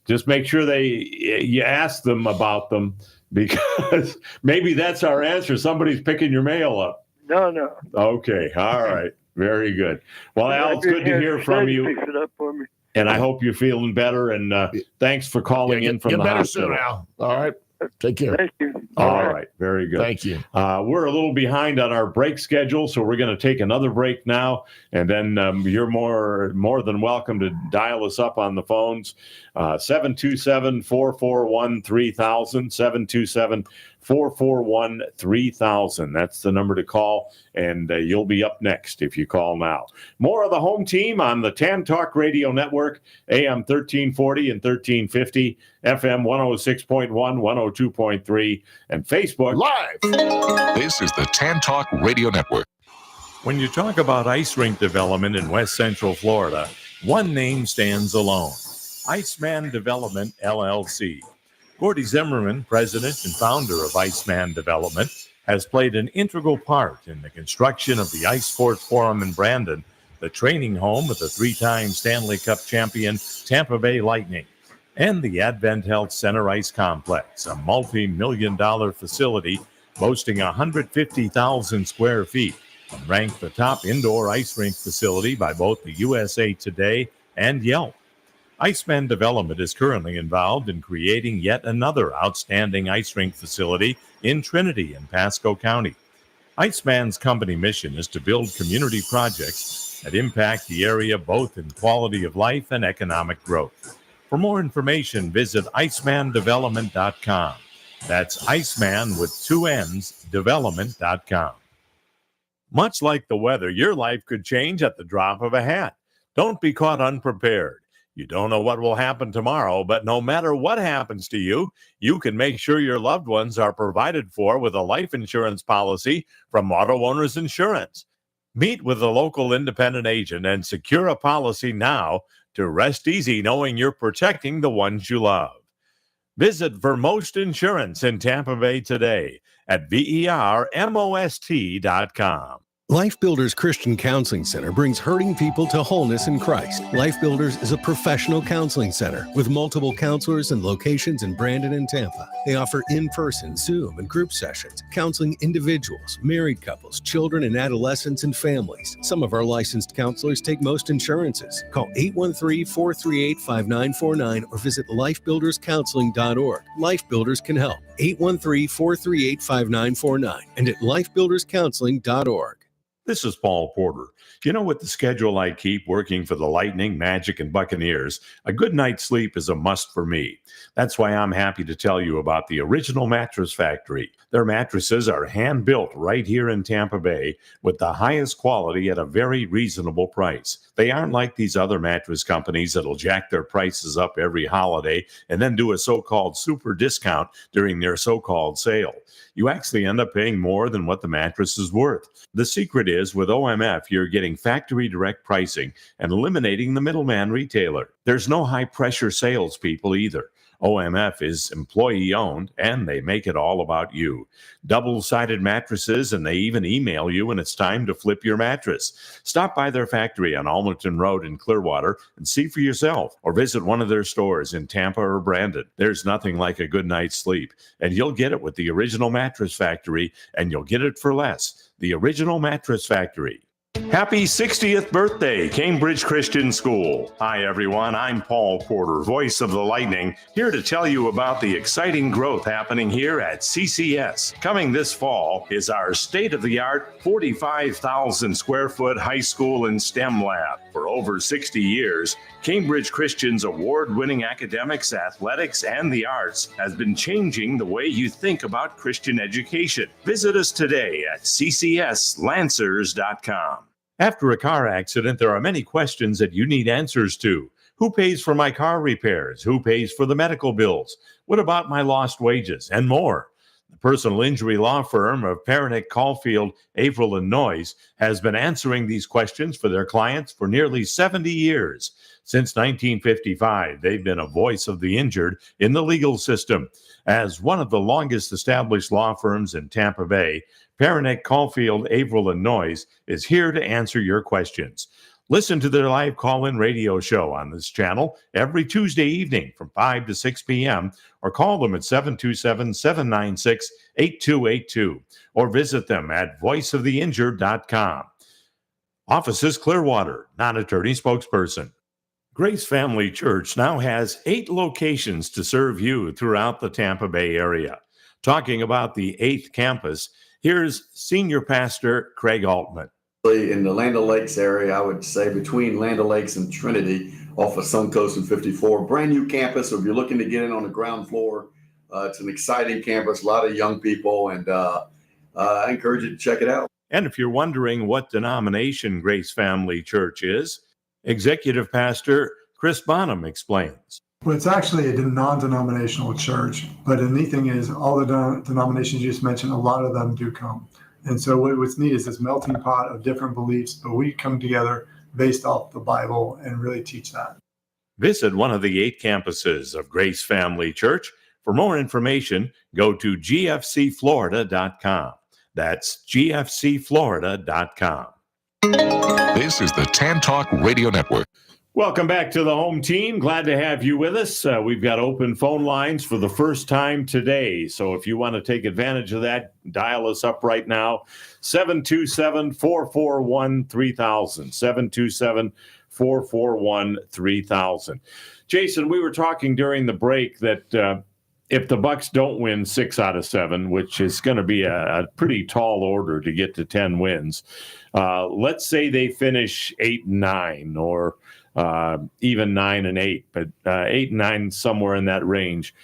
Just make sure you ask them about them, because maybe that's our answer. Somebody's picking your mail up. No. Okay. All right. Very good. Well, Al, it's good to hear from you. Picks it up for me. And I hope you're feeling better. And thanks for calling in from the better hospital. soon, Al. All right. Take care. Thank you. All right. Very good. Thank you. We're a little behind on our break schedule, so we're going to take another break now. And then you're more than welcome to dial us up on the phones. 727-441-3000, 727-441-3000. That's the number to call, and you'll be up next if you call now. More of the home team on the Tan Talk Radio Network, AM 1340 and 1350, FM 106.1, 102.3, and Facebook Live. This is the Tan Talk Radio Network. When you talk about ice rink development in West Central Florida, one name stands alone: Iceman Development, LLC. Gordy Zimmerman, president and founder of Iceman Development, has played an integral part in the construction of the Ice Sports Forum in Brandon, the training home of the 3-time Stanley Cup champion Tampa Bay Lightning, and the Advent Health Center Ice Complex, a multi-million-dollar facility boasting 150,000 square feet, and ranked the top indoor ice rink facility by both the USA Today and Yelp. Iceman Development is currently involved in creating yet another outstanding ice rink facility in Trinity and Pasco County. Iceman's company mission is to build community projects that impact the area both in quality of life and economic growth. For more information, visit icemandevelopment.com. That's Iceman with 2 N's, development.com. Much like the weather, your life could change at the drop of a hat. Don't be caught unprepared. You don't know what will happen tomorrow, but no matter what happens to you, you can make sure your loved ones are provided for with a life insurance policy from Auto Owners Insurance. Meet with a local independent agent and secure a policy now to rest easy knowing you're protecting the ones you love. Visit Vermost Insurance in Tampa Bay today at vermost.com. Life Builders Christian Counseling Center brings hurting people to wholeness in Christ. Life Builders is a professional counseling center with multiple counselors and locations in Brandon and Tampa. They offer in-person, Zoom, and group sessions, counseling individuals, married couples, children and adolescents, and families. Some of our licensed counselors take most insurances. Call 813-438-5949 or visit lifebuilderscounseling.org. Life Builders can help. 813-438-5949 and at lifebuilderscounseling.org. This is Paul Porter. You know, with the schedule I keep working for the Lightning, Magic, and Buccaneers, a good night's sleep is a must for me. That's why I'm happy to tell you about the Original Mattress Factory. Their mattresses are hand-built right here in Tampa Bay with the highest quality at a very reasonable price. They aren't like these other mattress companies that'll jack their prices up every holiday and then do a so-called super discount during their so-called sale. You actually end up paying more than what the mattress is worth. The secret is, with OMF, you're getting factory direct pricing and eliminating the middleman retailer. There's no high-pressure salespeople either. OMF is employee-owned, and they make it all about you. Double-sided mattresses, and they even email you when it's time to flip your mattress. Stop by their factory on Almerton Road in Clearwater and see for yourself, or visit one of their stores in Tampa or Brandon. There's nothing like a good night's sleep, and you'll get it with the Original Mattress Factory, and you'll get it for less. The Original Mattress Factory. Happy 60th birthday, Cambridge Christian School. Hi, everyone. I'm Paul Porter, voice of the Lightning, here to tell you about the exciting growth happening here at CCS. Coming this fall is our state-of-the-art 45,000 square foot high school and STEM lab. For over 60 years, Cambridge Christian's award-winning academics, athletics, and the arts has been changing the way you think about Christian education. Visit us today at ccslancers.com. After a car accident, there are many questions that you need answers to. Who pays for my car repairs? Who pays for the medical bills? What about my lost wages? And more. The personal injury law firm of Pernick, Caulfield, Averill, and Noyes has been answering these questions for their clients for nearly 70 years. Since 1955, they've been a voice of the injured in the legal system. As one of the longest established law firms in Tampa Bay, Pernick, Caulfield, Averill, and Noyes is here to answer your questions. Listen to their live call-in radio show on this channel every Tuesday evening from 5 to 6 p.m. or call them at 727-796-8282 or visit them at voiceoftheinjured.com. Offices Clearwater, non-attorney spokesperson. Grace Family Church now has 8 locations to serve you throughout the Tampa Bay area. Talking about the 8th campus, here's Senior Pastor Craig Altman. In the Land O'Lakes area, I would say between Land O'Lakes and Trinity off of Suncoast and 54, brand new campus. So if you're looking to get in on the ground floor, it's an exciting campus, a lot of young people, and I encourage you to check it out. And if you're wondering what denomination Grace Family Church is, Executive Pastor Chris Bonham explains. Well, it's actually a non-denominational church, but the neat thing is all the denominations you just mentioned, a lot of them do come. And so what's neat is this melting pot of different beliefs, but we come together based off the Bible and really teach that. Visit one of the 8 campuses of Grace Family Church. For more information, go to gfcflorida.com. That's gfcflorida.com. This is the Tan Talk Radio Network. Welcome back to the home team. Glad to have you with us. We've got open phone lines for the first time today. So if you want to take advantage of that, dial us up right now, 727-441-3000, 727-441-3000. Jason, we were talking during the break that if the Bucks don't win 6 out of 7, which is going to be a pretty tall order to get to 10 wins, let's say they finish 8-9 or even 9-8, but 8-9, somewhere in that range.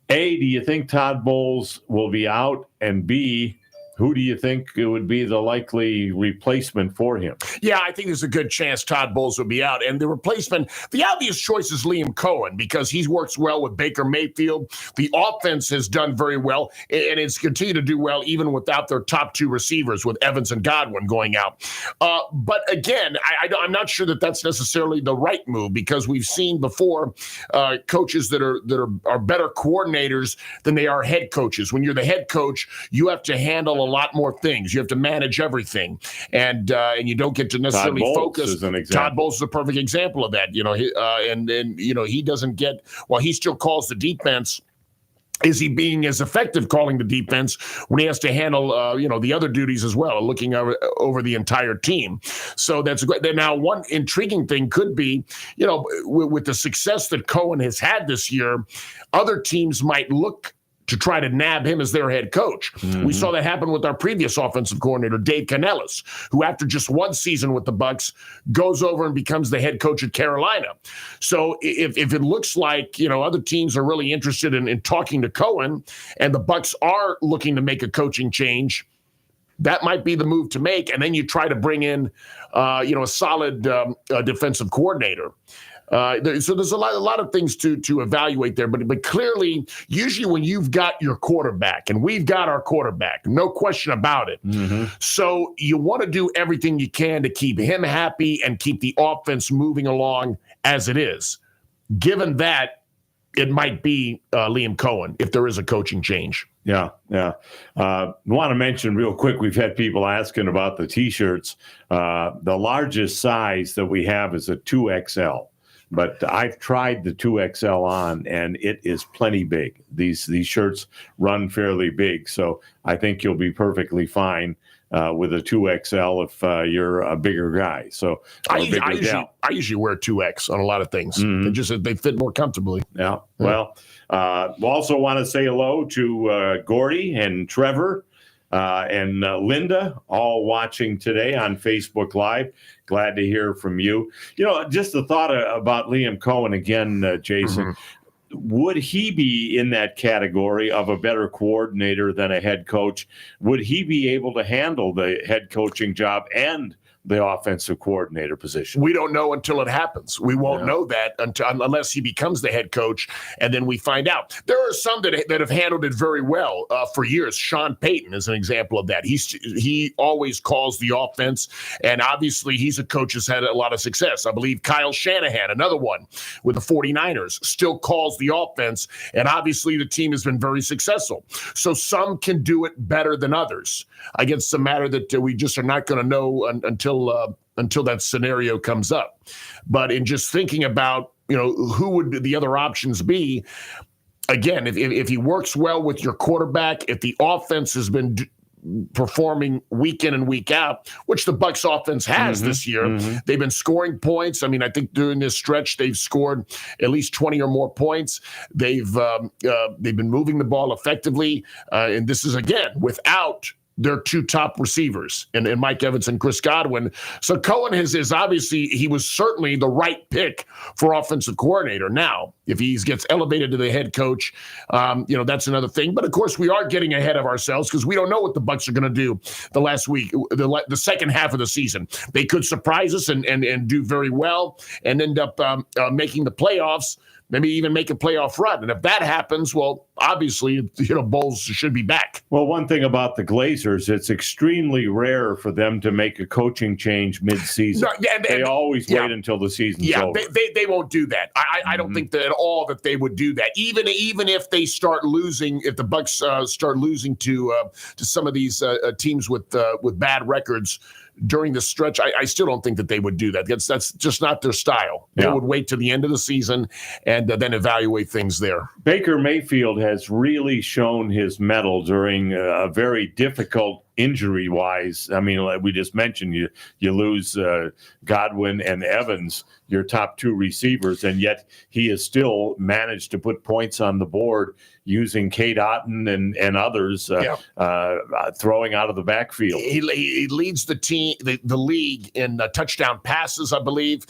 A, do you think Todd Bowles will be out? And B, who do you think it would be the likely replacement for him? Yeah, I think there's a good chance Todd Bowles will be out. And the replacement, the obvious choice is Liam Cohen because he works well with Baker Mayfield. The offense has done very well, and it's continued to do well even without their top 2 receivers with Evans and Godwin going out. But again, I'm not sure that that's necessarily the right move because we've seen before coaches that are better coordinators than they are head coaches. When you're the head coach, you have to handle a lot more things. You have to manage everything, and you don't get to necessarily focus. Todd Bowles is a perfect example of that. He doesn't get. Well, he still calls the defense. Is he being as effective calling the defense when he has to handle, the other duties as well, looking over the entire team? So that's great. Now, one intriguing thing could be, with the success that Cohen has had this year, other teams might look to try to nab him as their head coach. Mm-hmm. We saw that happen with our previous offensive coordinator, Dave Canellis, who after just one season with the Bucs goes over and becomes the head coach at Carolina. So if it looks like, other teams are really interested in talking to Cohen and the Bucs are looking to make a coaching change, that might be the move to make. And then you try to bring in, a solid defensive coordinator. So there's a lot of things to evaluate there, but clearly, usually when you've got your quarterback, and we've got our quarterback, no question about it. Mm-hmm. So you want to do everything you can to keep him happy and keep the offense moving along as it is. Given that, it might be Liam Cohen if there is a coaching change. Yeah. Want to mention real quick, we've had people asking about the T-shirts. The largest size that we have is a 2XL. But I've tried the 2XL on, and it is plenty big. These shirts run fairly big, so I think you'll be perfectly fine with a 2XL if you're a bigger guy. So I usually wear 2X on a lot of things. They fit more comfortably. Yeah. Well, also want to say hello to Gordy and Trevor and Linda, all watching today on Facebook Live. Glad to hear from you. Just the thought about Liam Cohen again, Jason. Would he be in that category of a better coordinator than a head coach? Would he be able to handle the head coaching job and the offensive coordinator position? We don't know until it happens. We won't know that unless he becomes the head coach, and then we find out. There are some that have handled it very well for years. Sean Payton is an example of that. He always calls the offense, and obviously he's a coach who's had a lot of success. I believe Kyle Shanahan, another one with the 49ers, still calls the offense, and obviously the team has been very successful. So some can do it better than others. I guess it's a matter that we just are not going to know until that scenario comes up. But in just thinking about, who would the other options be? Again, if he works well with your quarterback, if the offense has been performing week in and week out, which the Bucs offense has this year, they've been scoring points. I mean, I think during this stretch they've scored at least 20 or more points. They've been moving the ball effectively, and this is again without their two top receivers and Mike Evans and Chris Godwin. So Cohen is obviously, he was certainly the right pick for offensive coordinator. Now, if he gets elevated to the head coach, that's another thing. But of course, we are getting ahead of ourselves because we don't know what the Bucs are going to do the last week, the second half of the season. They could surprise us and do very well and end up making the playoffs. Maybe even make a playoff run. And if that happens, well, obviously, Bowles should be back. Well, one thing about the Glazers, it's extremely rare for them to make a coaching change mid-season. No, they always wait until the season's over. They won't do that. I don't think that at all that they would do that. Even if they start losing, if the Bucs start losing to some of these teams with bad records during the stretch, I still don't think that they would do that. That's just not their style. They would wait to the end of the season and then evaluate things there. Baker Mayfield has really shown his mettle during a very difficult injury-wise. I mean, like we just mentioned, you lose Godwin and Evans, your top two receivers, and yet he has still managed to put points on the board using Cade Otton and others throwing out of the backfield. He leads the team, the league in touchdown passes, I believe.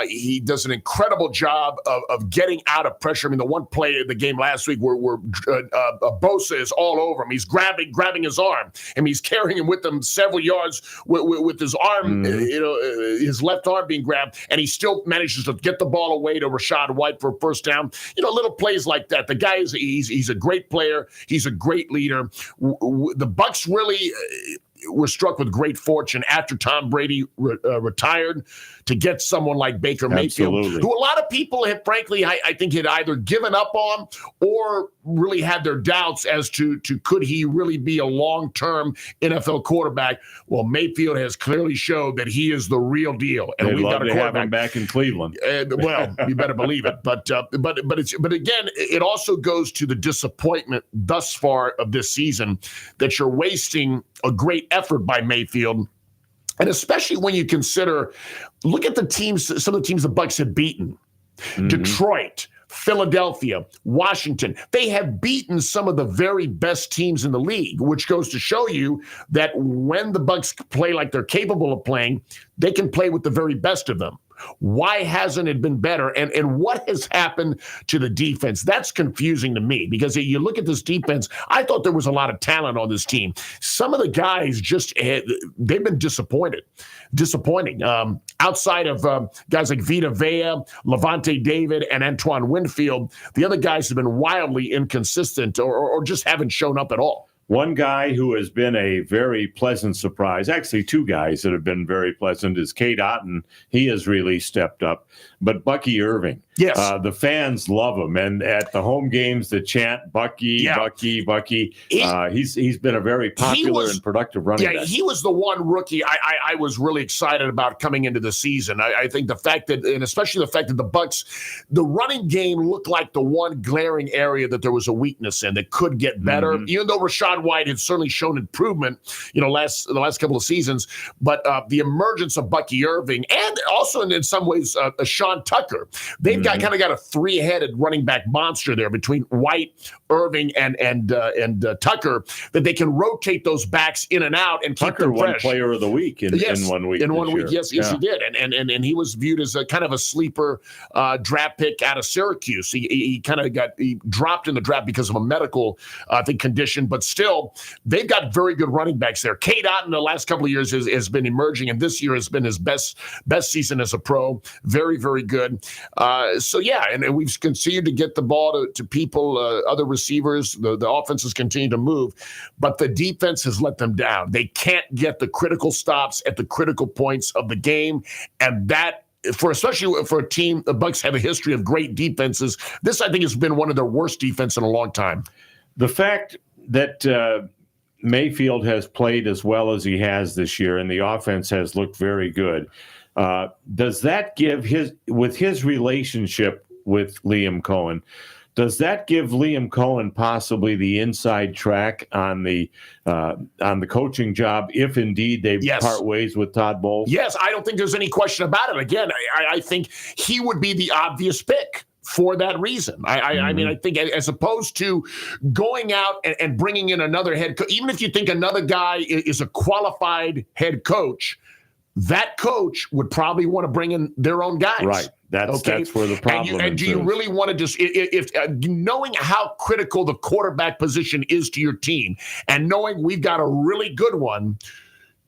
He does an incredible job of getting out of pressure. I mean, the one play in the game last week where Bosa is all over him. He's grabbing his arm, and he's carrying him with him several yards with his arm, his left arm being grabbed, and he still manages to get the ball away to Rachaad White for a first down. Little plays like that. The guy he's a great player. He's a great leader. The Bucs really were struck with great fortune after Tom Brady retired to get someone like Baker Mayfield, who a lot of people have, frankly, I think had either given up on or really had their doubts as to could he really be a long-term NFL quarterback. Well, Mayfield has clearly showed that he is the real deal, and we've got a quarterback have him back in Cleveland. Well, you better believe it. But again, it also goes to the disappointment thus far of this season that you're wasting a great effort by Mayfield. And especially when you consider, look at some of the teams the Bucs have beaten. Detroit, Philadelphia, Washington. They have beaten some of the very best teams in the league, which goes to show you that when the Bucs play like they're capable of playing, they can play with the very best of them. Why hasn't it been better? And what has happened to the defense? That's confusing to me because you look at this defense, I thought there was a lot of talent on this team. Some of the guys they've been disappointing. Outside of guys like Vita Vea, Levante David, and Antoine Winfield, the other guys have been wildly inconsistent or just haven't shown up at all. One guy who has been a very pleasant surprise, actually two guys that have been very pleasant, is Cade Otton. He has really stepped up. But Bucky Irving, yes, the fans love him. And at the home games, the chant, Bucky, Bucky. He's been a very popular and productive running back. He was the one rookie I was really excited about coming into the season. I think the fact that, and especially the fact that the Bucs, the running game looked like the one glaring area that there was a weakness in that could get better. Even though Rachaad Rachaad White had certainly shown improvement, the last couple of seasons, but the emergence of Bucky Irving and also in some ways Sean Tucker, they've got a three-headed running back monster there between White, Irving, and Tucker, that they can rotate those backs in and out and keep them fresh. Tucker won Player of the Week in 1 week. In 1 week, yes, he did, and he was viewed as a kind of a sleeper draft pick out of Syracuse. He dropped in the draft because of a medical condition, but still they've got very good running backs there. Cade Otton the last couple of years has been emerging, and this year has been his best season as a pro. Very, very good. And we've continued to get the ball to people, other receivers. The offenses continue to move, but the defense has let them down. They can't get the critical stops at the critical points of the game, and that, especially for a team, the Bucs have a history of great defenses. This, I think, has been one of their worst defense in a long time. The fact that Mayfield has played as well as he has this year, and the offense has looked very good, does that give with his relationship with Liam Cohen, does that give Liam Cohen possibly the inside track on the coaching job if indeed they part ways with Todd Bowles? Yes, I don't think there's any question about it. Again, I think he would be the obvious pick for that reason. I mean, I think as opposed to going out and bringing in another head coach, even if you think another guy is a qualified head coach, that coach would probably want to bring in their own guys. Right. That's where the problem is. And do you really want to just, if knowing how critical the quarterback position is to your team and knowing we've got a really good one,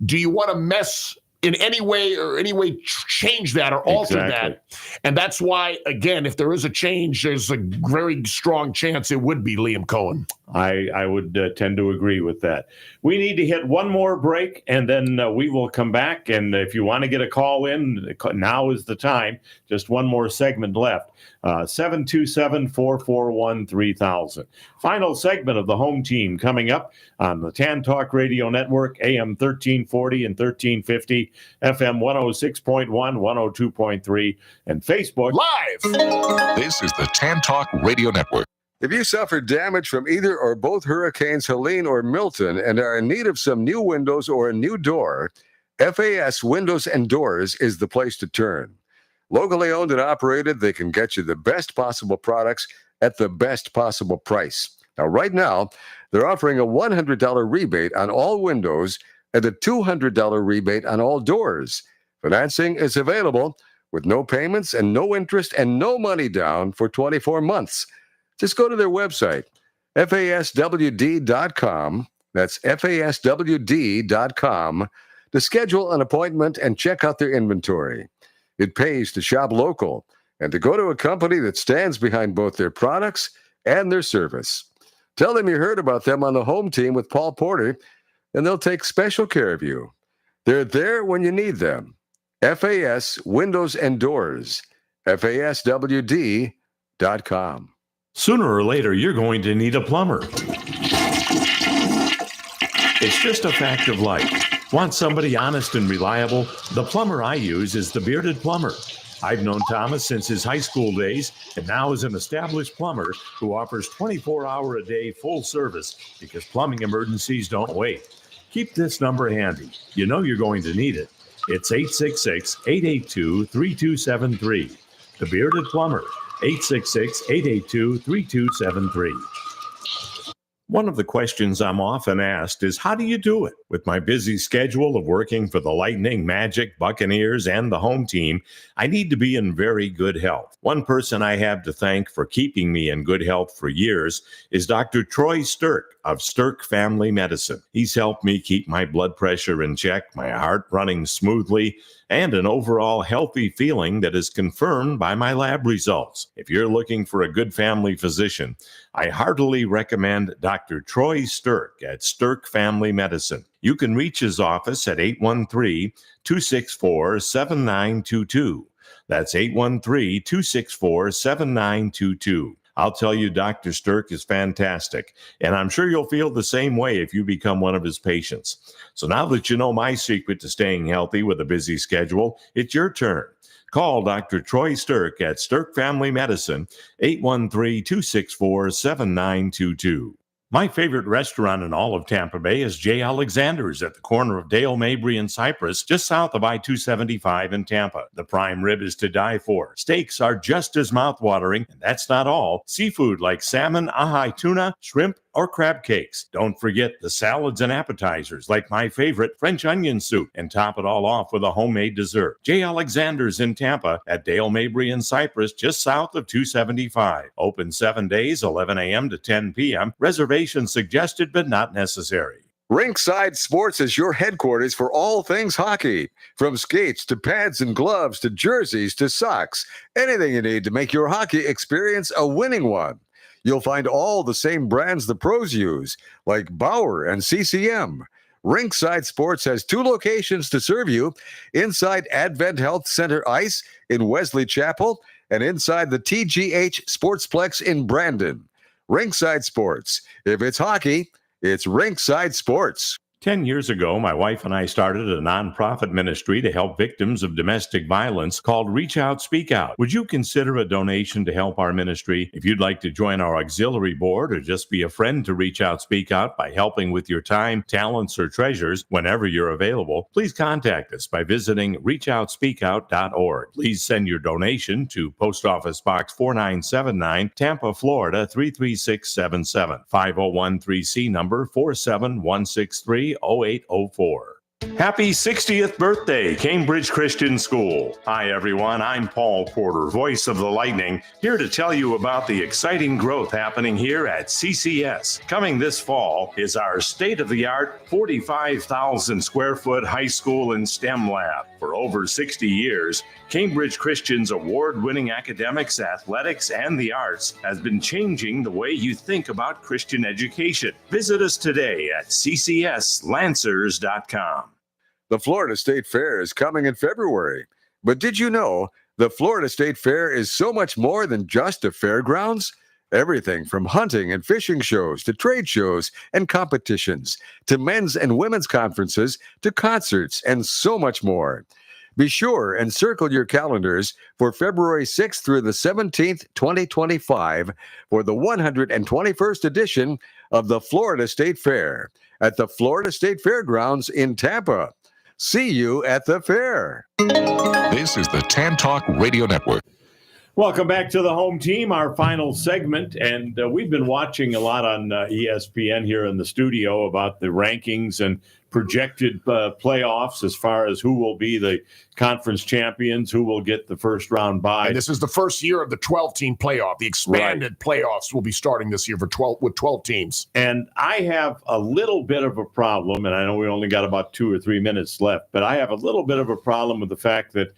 do you want to mess in any way change that or alter that? And that's why, again, if there is a change, there's a very strong chance it would be Liam Cohen. I would tend to agree with that. We need to hit one more break, and then we will come back. And if you want to get a call in, now is the time. Just one more segment left. 727-441-3000. Final segment of the home team coming up on the Tan Talk Radio Network, AM 1340 and 1350, FM 106.1, 102.3, and Facebook Live. This is the Tan Talk Radio Network. If you suffered damage from either or both Hurricanes Helene or Milton and are in need of some new windows or a new door, FAS Windows and Doors is the place to turn. Locally owned and operated, they can get you the best possible products at the best possible price. Now, right now, they're offering a $100 rebate on all windows and a $200 rebate on all doors. Financing is available with no payments and no interest and no money down for 24 months. Just go to their website, faswd.com. That's faswd.com to schedule an appointment and check out their inventory. It pays to shop local and to go to a company that stands behind both their products and their service. Tell them you heard about them on the home team with Paul Porter, and they'll take special care of you. They're there when you need them. FAS Windows and Doors, faswd.com. Sooner or later, you're going to need a plumber. It's just a fact of life. Want somebody honest and reliable? The plumber I use is the Bearded Plumber. I've known Thomas since his high school days and now is an established plumber who offers 24-hour-a-day full service because plumbing emergencies don't wait. Keep this number handy. You know you're going to need it. It's 866-882-3273. The Bearded Plumber, 866-882-3273. One of the questions I'm often asked is, how do you do it? With my busy schedule of working for the Lightning, Magic, Buccaneers, and the home team, I need to be in very good health. One person I have to thank for keeping me in good health for years is Dr. Troy Stirk of Stirk Family Medicine. He's helped me keep my blood pressure in check, my heart running smoothly, and an overall healthy feeling that is confirmed by my lab results. If you're looking for a good family physician, I heartily recommend Dr. Troy Stirk at Stirk Family Medicine. You can reach his office at 813-264-7922. That's 813-264-7922. I'll tell you, Dr. Stirk is fantastic, and I'm sure you'll feel the same way if you become one of his patients. So now that you know my secret to staying healthy with a busy schedule, it's your turn. Call Dr. Troy Stirk at Stirk Family Medicine, 813-264-7922. My favorite restaurant in all of Tampa Bay is J. Alexander's at the corner of Dale, Mabry, and Cypress, just south of I-275 in Tampa. The prime rib is to die for. Steaks are just as mouthwatering, and that's not all. Seafood like salmon, ahi tuna, shrimp, or crab cakes. Don't forget the salads and appetizers like my favorite French onion soup, and top it all off with a homemade dessert. J. Alexander's in Tampa at Dale, Mabry, and Cypress, just south of 275. Open 7 days, 11 a.m. to 10 p.m. Reservation suggested but not necessary. Rinkside Sports is your headquarters for all things hockey. From skates to pads and gloves to jerseys to socks. Anything you need to make your hockey experience a winning one. You'll find all the same brands the pros use, like Bauer and CCM. Rinkside Sports has 2 locations to serve you, inside Advent Health Center Ice in Wesley Chapel and inside the TGH Sportsplex in Brandon. Rinkside Sports. If it's hockey, it's Rinkside Sports. 10 years ago, my wife and I started a nonprofit ministry to help victims of domestic violence called Reach Out, Speak Out. Would you consider a donation to help our ministry? If you'd like to join our auxiliary board or just be a friend to Reach Out, Speak Out by helping with your time, talents, or treasures whenever you're available, please contact us by visiting reachoutspeakout.org. Please send your donation to Post Office Box 4979, Tampa, Florida 33677, 5013C number 47163. 0804. Happy 60th birthday, Cambridge Christian School. Hi, everyone. I'm Paul Porter, voice of the Lightning, here to tell you about the exciting growth happening here at CCS. Coming this fall is our state-of-the-art 45,000 square foot high school and STEM lab. For over 60 years, Cambridge Christian's award-winning academics, athletics, and the arts has been changing the way you think about Christian education. Visit us today at ccslancers.com. The Florida State Fair is coming in February. But did you know the Florida State Fair is so much more than just a fairgrounds? Everything from hunting and fishing shows to trade shows and competitions to men's and women's conferences to concerts and so much more. Be sure and circle your calendars for February 6th through the 17th, 2025 for the 121st edition of the Florida State Fair at the Florida State Fairgrounds in Tampa. See you at the fair. This is the Tan Talk Radio Network. Welcome back to the home team, our final segment. And we've been watching a lot on ESPN here in the studio about the rankings and projected playoffs as far as who will be the conference champions, who will get the first round bye. And this is the first year of the 12-team playoff. The expanded playoffs will be starting this year for 12 teams. And I have a little bit of a problem, and I know we only got about 2 or 3 minutes left, but I have a little bit of a problem with the fact that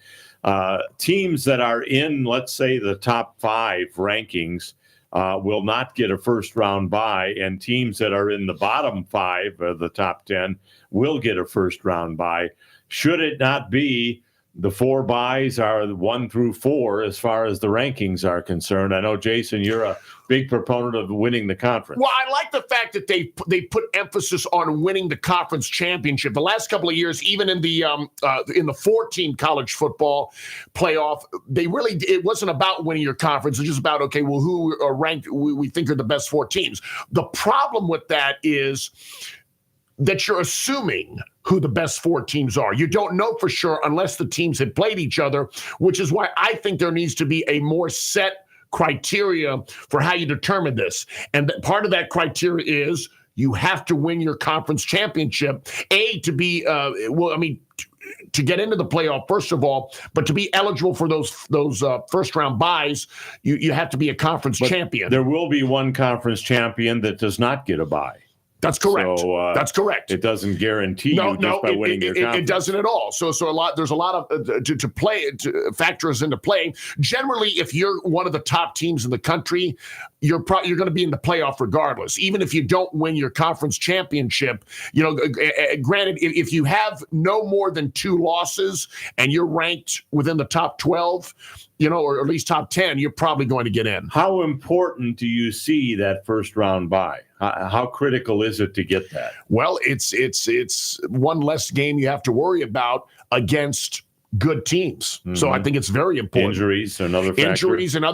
teams that are in, let's say, the top 5 rankings will not get a first round bye, and teams that are in the bottom 5 of the top 10 will get a first round bye. Should it not be the 4 byes are 1 through 4 as far as the rankings are concerned? I know, Jason, you're a big proponent of winning the conference. Well, I like the fact that they put emphasis on winning the conference championship. The last couple of years, even in the 4-team college football playoff, it wasn't about winning your conference. It was just about, okay, well, who are ranked we think are the best 4 teams. The problem with that is that you're assuming who the best 4 teams are. You don't know for sure unless the teams had played each other, which is why I think there needs to be a more set criteria for how you determine this. And part of that criteria is you have to win your conference championship, to be, to get into the playoff, first of all, but to be eligible for those first round byes, you have to be a conference champion. There will be one conference champion that does not get a bye. That's correct. So, that's correct. It doesn't guarantee you just by winning your conference. It doesn't at all. So there's a lot of factors into play. Generally, if you're one of the top teams in the country, you're going to be in the playoff regardless. Even if you don't win your conference championship, granted, if you have no more than 2 losses and you're ranked within the top 12, or at least top 10, you're probably going to get in. How important do you see that first round bye? How critical is it to get that? Well, it's one less game you have to worry about against good teams. So I think it's very important. Injuries, another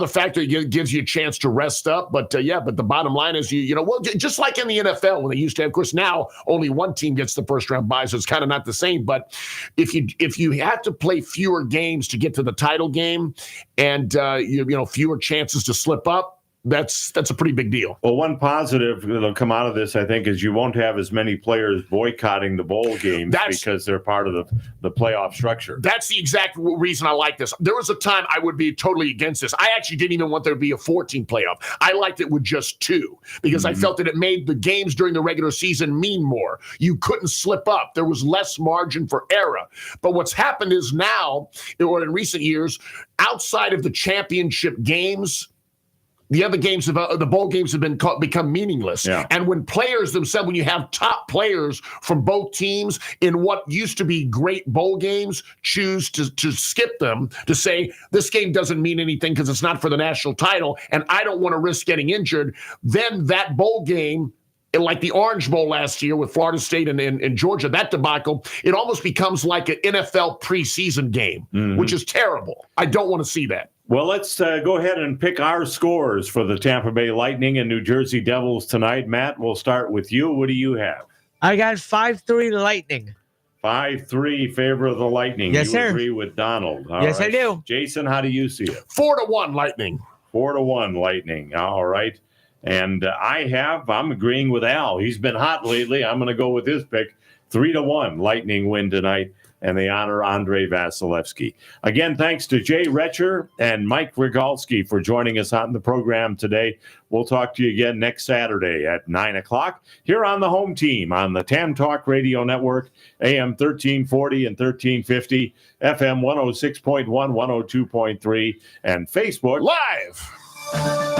factor. Gives you a chance to rest up. But but the bottom line is just like in the NFL when they used to have, of course, now only one team gets the first round bye, so it's kind of not the same. But if you have to play fewer games to get to the title game, and fewer chances to slip up, that's a pretty big deal. Well, one positive that'll come out of this, I think, is you won't have as many players boycotting the bowl games because they're part of the playoff structure. That's the exact reason I like this. There was a time I would be totally against this. I actually didn't even want there to be a 14 playoff. I liked it with just 2 because I felt that it made the games during the regular season mean more. You couldn't slip up. There was less margin for error. But what's happened is now, or in recent years, outside of the championship games, the other games the bowl games have become meaningless. Yeah. And when players themselves, when you have top players from both teams in what used to be great bowl games, choose to skip them, to say this game doesn't mean anything because it's not for the national title, and I don't want to risk getting injured, then that bowl game, like the Orange Bowl last year with Florida State and Georgia, that debacle, it almost becomes like an NFL preseason game, which is terrible. I don't want to see that. Well, let's go ahead and pick our scores for the Tampa Bay Lightning and New Jersey Devils tonight. Matt, we'll start with you. What do you have? I got 5-3 Lightning. 5-3 favor of the Lightning. Yes, you sir. Agree with Donald. All yes, right. I do. Jason, how do you see it? 4-1 Lightning. 4-1 Lightning. All right. And I'm agreeing with Al. He's been hot lately. I'm going to go with his pick. 3-1 Lightning win tonight, and they honor Andrei Vasilevsky. Again, thanks to Jay Retcher and Mike Rogalski for joining us on the program today. We'll talk to you again next Saturday at 9 o'clock here on the Home Team on the Tam Talk Radio Network, AM 1340 and 1350, FM 106.1, 102.3, and Facebook Live.